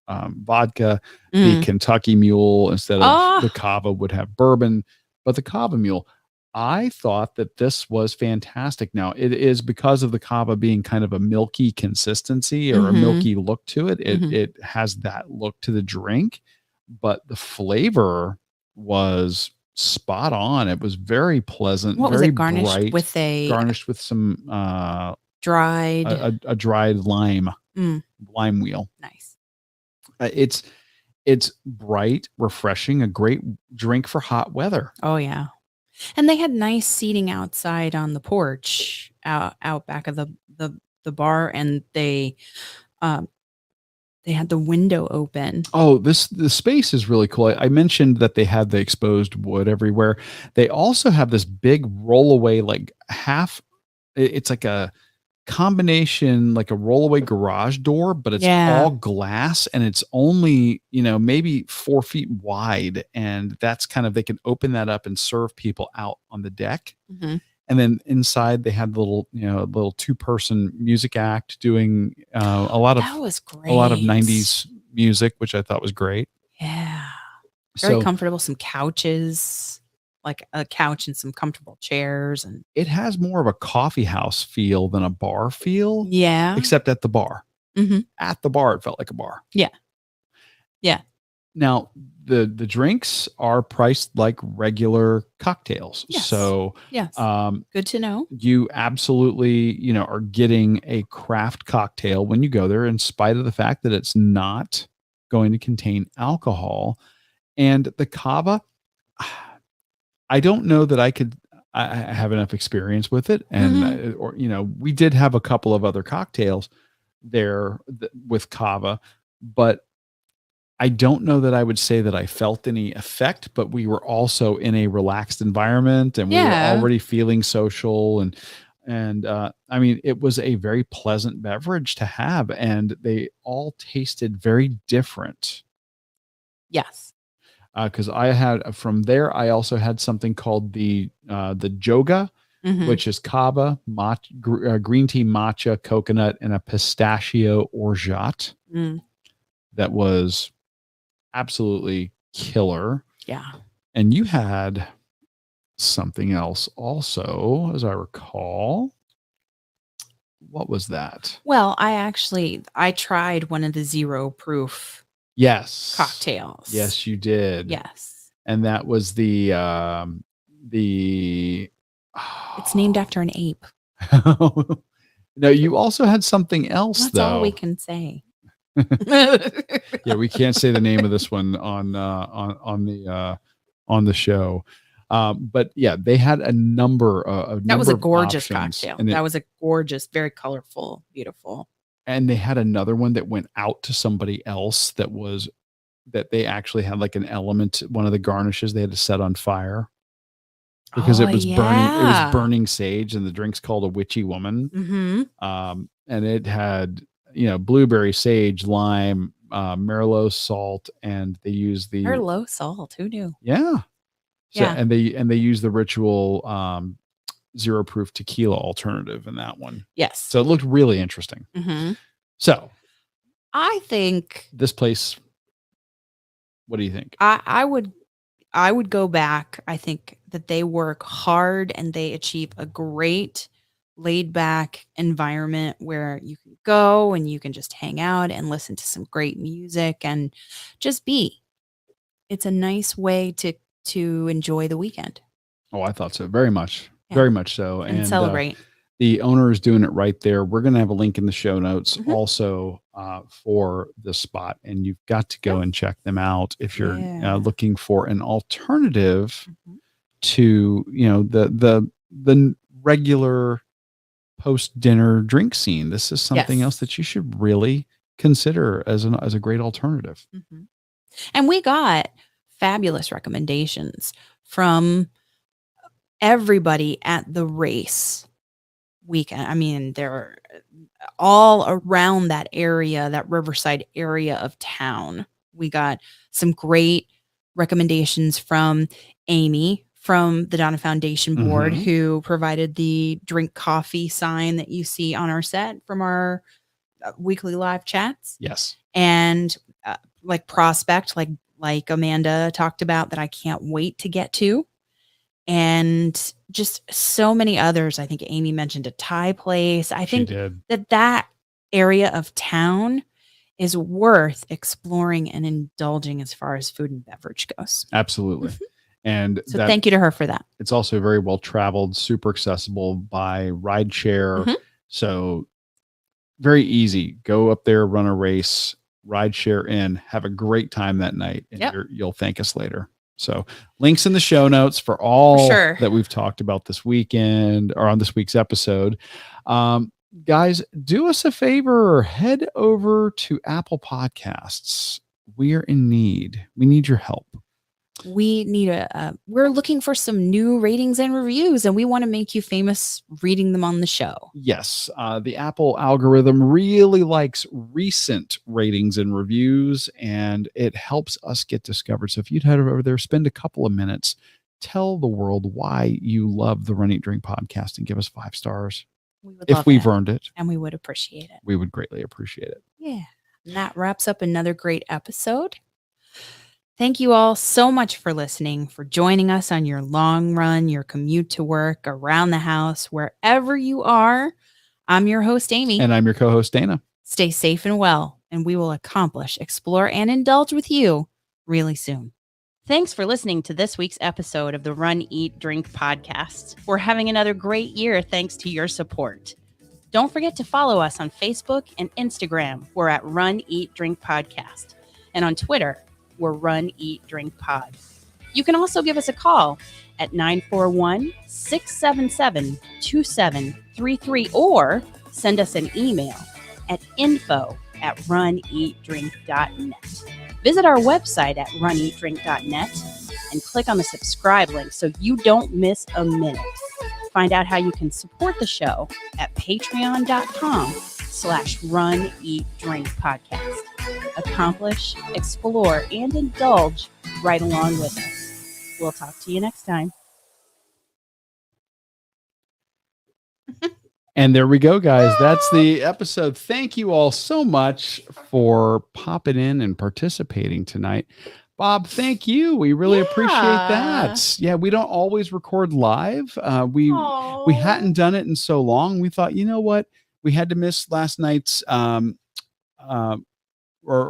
vodka. The Kentucky mule, instead of the kava, would have bourbon. But the Cava Mule, I thought that this was fantastic. Now, it is because of the kava being kind of a milky consistency or a milky look to it. It has that look to the drink, but the flavor was spot on. It was very pleasant. What very was it garnished bright, with? Garnished with some dried a dried lime wheel. Nice. It's bright, refreshing, a great drink for hot weather. Oh yeah. And they had nice seating outside on the porch out back of the bar, and they had the window open. Oh, the space is really cool. I mentioned that they had the exposed wood everywhere. They also have this big rollaway, it's like a combination, like a rollaway garage door, but it's all glass, and it's only maybe 4 feet wide, and that's kind of, they can open that up and serve people out on the deck. And then inside they had little 2-person music act doing a lot of 90s music, which I thought was great. Very comfortable. Some couches, like a couch and some comfortable chairs, and it has more of a coffee house feel than a bar feel. Except at the bar. At the bar, it felt like a bar. Yeah. Now, the drinks are priced like regular cocktails. Yes. So good to know. You absolutely, are getting a craft cocktail when you go there, in spite of the fact that it's not going to contain alcohol. And the kava, I don't know that I have enough experience with it. And, we did have a couple of other cocktails there with kava, but I don't know that I would say that I felt any effect, but we were also in a relaxed environment, and we were already feeling social, and I mean, it was a very pleasant beverage to have, and they all tasted very different. Yes. Because I had from there, I also had something called the Joga, which is kava, green tea, matcha, coconut, and a pistachio orgeat. That was absolutely killer. Yeah. And you had something else also, as I recall. what was that? Well, I tried one of the 0 proof Yes. cocktails. Yes, you did. Yes. And that was the It's named after an ape. No, you also had something else. That's though. all we can say. Yeah, we can't say the name of this one on the show. But yeah, they had a number of That was a of gorgeous options, cocktail. and That was a gorgeous, very colorful, beautiful. and they had another one that went out to somebody else that they actually had like an element. One of the garnishes they had to set on fire because it was burning. It was burning sage, and the drink's called a witchy woman. Mm-hmm. And it had blueberry, sage, lime, Merlot salt, and they use the Low salt. Who knew? yeah. So, Yeah. and they use the Ritual 0 proof tequila alternative in that one. Yes. So it looked really interesting. Mm-hmm. So I think this place, what do you think? I would go back. I think that they work hard and they achieve a great laid back environment where you can go and you can just hang out and listen to some great music and just be. It's a nice way to enjoy the weekend. Oh, I thought so. Very much. Yeah. Very much so. And celebrate. The owner is doing it right there. We're going to have a link in the show notes Mhm. also for the spot, and you've got to go and check them out if you're looking for an alternative Mhm. to the regular post dinner drink scene. This is something else that you should really consider as a great alternative. Mm-hmm. And we got fabulous recommendations from everybody at the race weekend. I mean, they're all around that area, that Riverside area of town. We got some great recommendations from Amy from the Donna Foundation Board, Mhm. who provided the drink coffee sign that you see on our set from our weekly live chats. Yes. And like Prospect, like Amanda talked about, that I can't wait to get to. And just so many others. I think Amy mentioned a Thai place. I think She did. that area of town is worth exploring and indulging as far as food and beverage goes. Absolutely. And So thank you to her for that. It's also very well traveled, super accessible by rideshare. Mhm. So very easy. Go up there, run a race, rideshare in, have a great time that night, and Yep. you'll thank us later. So links in the show notes for all sure. that we've talked about this weekend or on this week's episode. Guys, do us a favor, head over to Apple Podcasts. We're in need. We need your help. We need we're looking for some new ratings and reviews, and we want to make you famous reading them on the show. Yes, the Apple algorithm really likes recent ratings and reviews, and it helps us get discovered. So if you'd head over there, spend a couple of minutes, tell the world why you love the Run Eat Drink podcast, and give us 5 stars. If we've earned it. And we would appreciate it. We would greatly appreciate it. Yeah. And that wraps up another great episode. Thank you all so much for listening, for joining us on your long run, your commute to work, around the house, wherever you are. I'm your host, Amy. And I'm your co-host, Dana. Stay safe and well, and we will accomplish, explore, and indulge with you really soon. Thanks for listening to this week's episode of the Run, Eat, Drink podcast. We're having another great year thanks to your support. Don't forget to follow us on Facebook and Instagram. We're at Run, Eat, Drink Podcast. And on Twitter, we're Run, Eat, Drink Pod. You can also give us a call at 941-677-2733 or send us an email at info@runeatdrink.net. Visit our website at runeatdrink.net and click on the subscribe link so you don't miss a minute. Find out how you can support the show at patreon.com/runeatdrinkpodcast. Accomplish, explore, and indulge right along with us. We'll talk to you next time. And there we go, guys. That's the episode. Thank you all so much for popping in and participating tonight. Bob, thank you. We really appreciate that. Yeah, we don't always record live. We hadn't done it in so long. We thought, you know what? we had to miss last night's or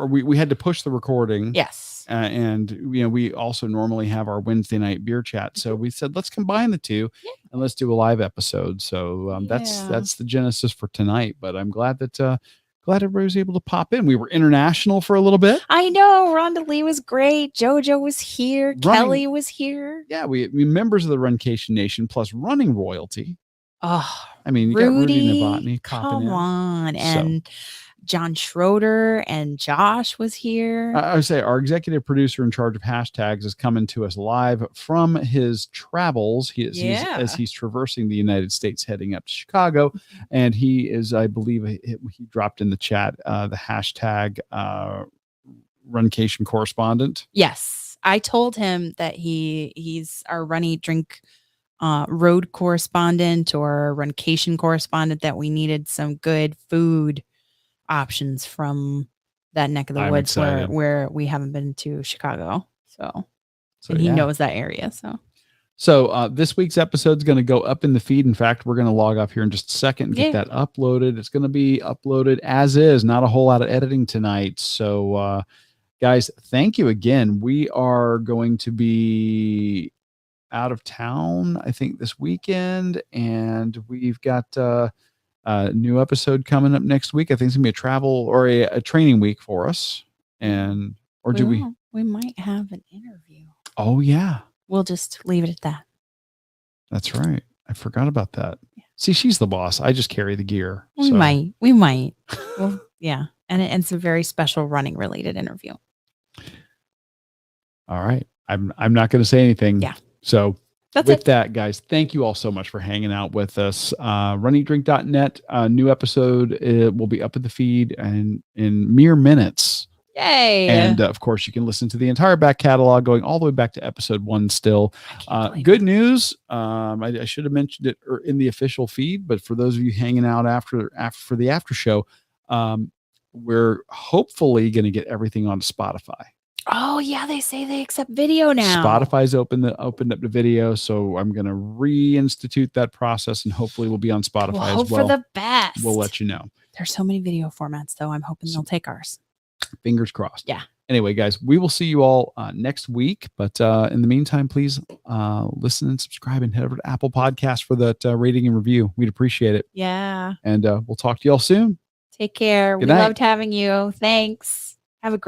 we had to push the recording. Yes. And we also normally have our Wednesday night beer chat, so we said let's combine the two and let's do a live episode. So that's the genesis for tonight. But I'm glad that everybody was able to pop in. We were international for a little bit. I know. Rhonda Lee was great. JoJo was here. Kelly was here. Yeah, we members of the Runcation Nation plus running royalty. Oh, I mean, you Rudy, got Rudy Novotny come on, and John Schroeder and Josh was here. I would say our executive producer in charge of hashtags is coming to us live from his travels. As he's traversing the United States, heading up to Chicago, and he is, I believe, he dropped in the chat the hashtag Runcation correspondent. Yes, I told him that he's our Run Eat Drink road correspondent or Runcation correspondent, that we needed some good food options from that neck of the woods where we haven't been to Chicago. So and he knows that area. So this week's episode is going to go up in the feed. In fact, we're going to log off here in just a second and get that uploaded. It's going to be uploaded as is, not a whole lot of editing tonight. So guys, thank you again. We are going to be out of town, I think, this weekend, and we've got a new episode coming up next week. I think it's gonna be a travel or a training week for us. And we might have an interview. Oh yeah. We'll just leave it at that. That's right. I forgot about that. Yeah. See, she's the boss. I just carry the gear. We might. Well, yeah. And it's a very special running related interview. All right. I'm not going to say anything. Yeah. So with that, guys, thank you all so much for hanging out with us. Runeatdrink.net, new episode will be up in the feed and in mere minutes. Yay. And of course, you can listen to the entire back catalog going all the way back to episode 1 still. Good news. I should have mentioned it in the official feed, but for those of you hanging out after for the after show, we're hopefully going to get everything on Spotify. Oh yeah, they say they accept video now. Spotify's opened up the video, so I'm going to reinstitute that process, and hopefully we'll be on Spotify as well. For the best. We'll let you know. There's so many video formats, though. I'm hoping they'll take ours. Fingers crossed. Yeah. Anyway, guys, we will see you all next week. But in the meantime, please listen and subscribe and head over to Apple Podcasts for that rating and review. We'd appreciate it. Yeah. And we'll talk to you all soon. Take care. Good We night. loved having you. Thanks. Have a great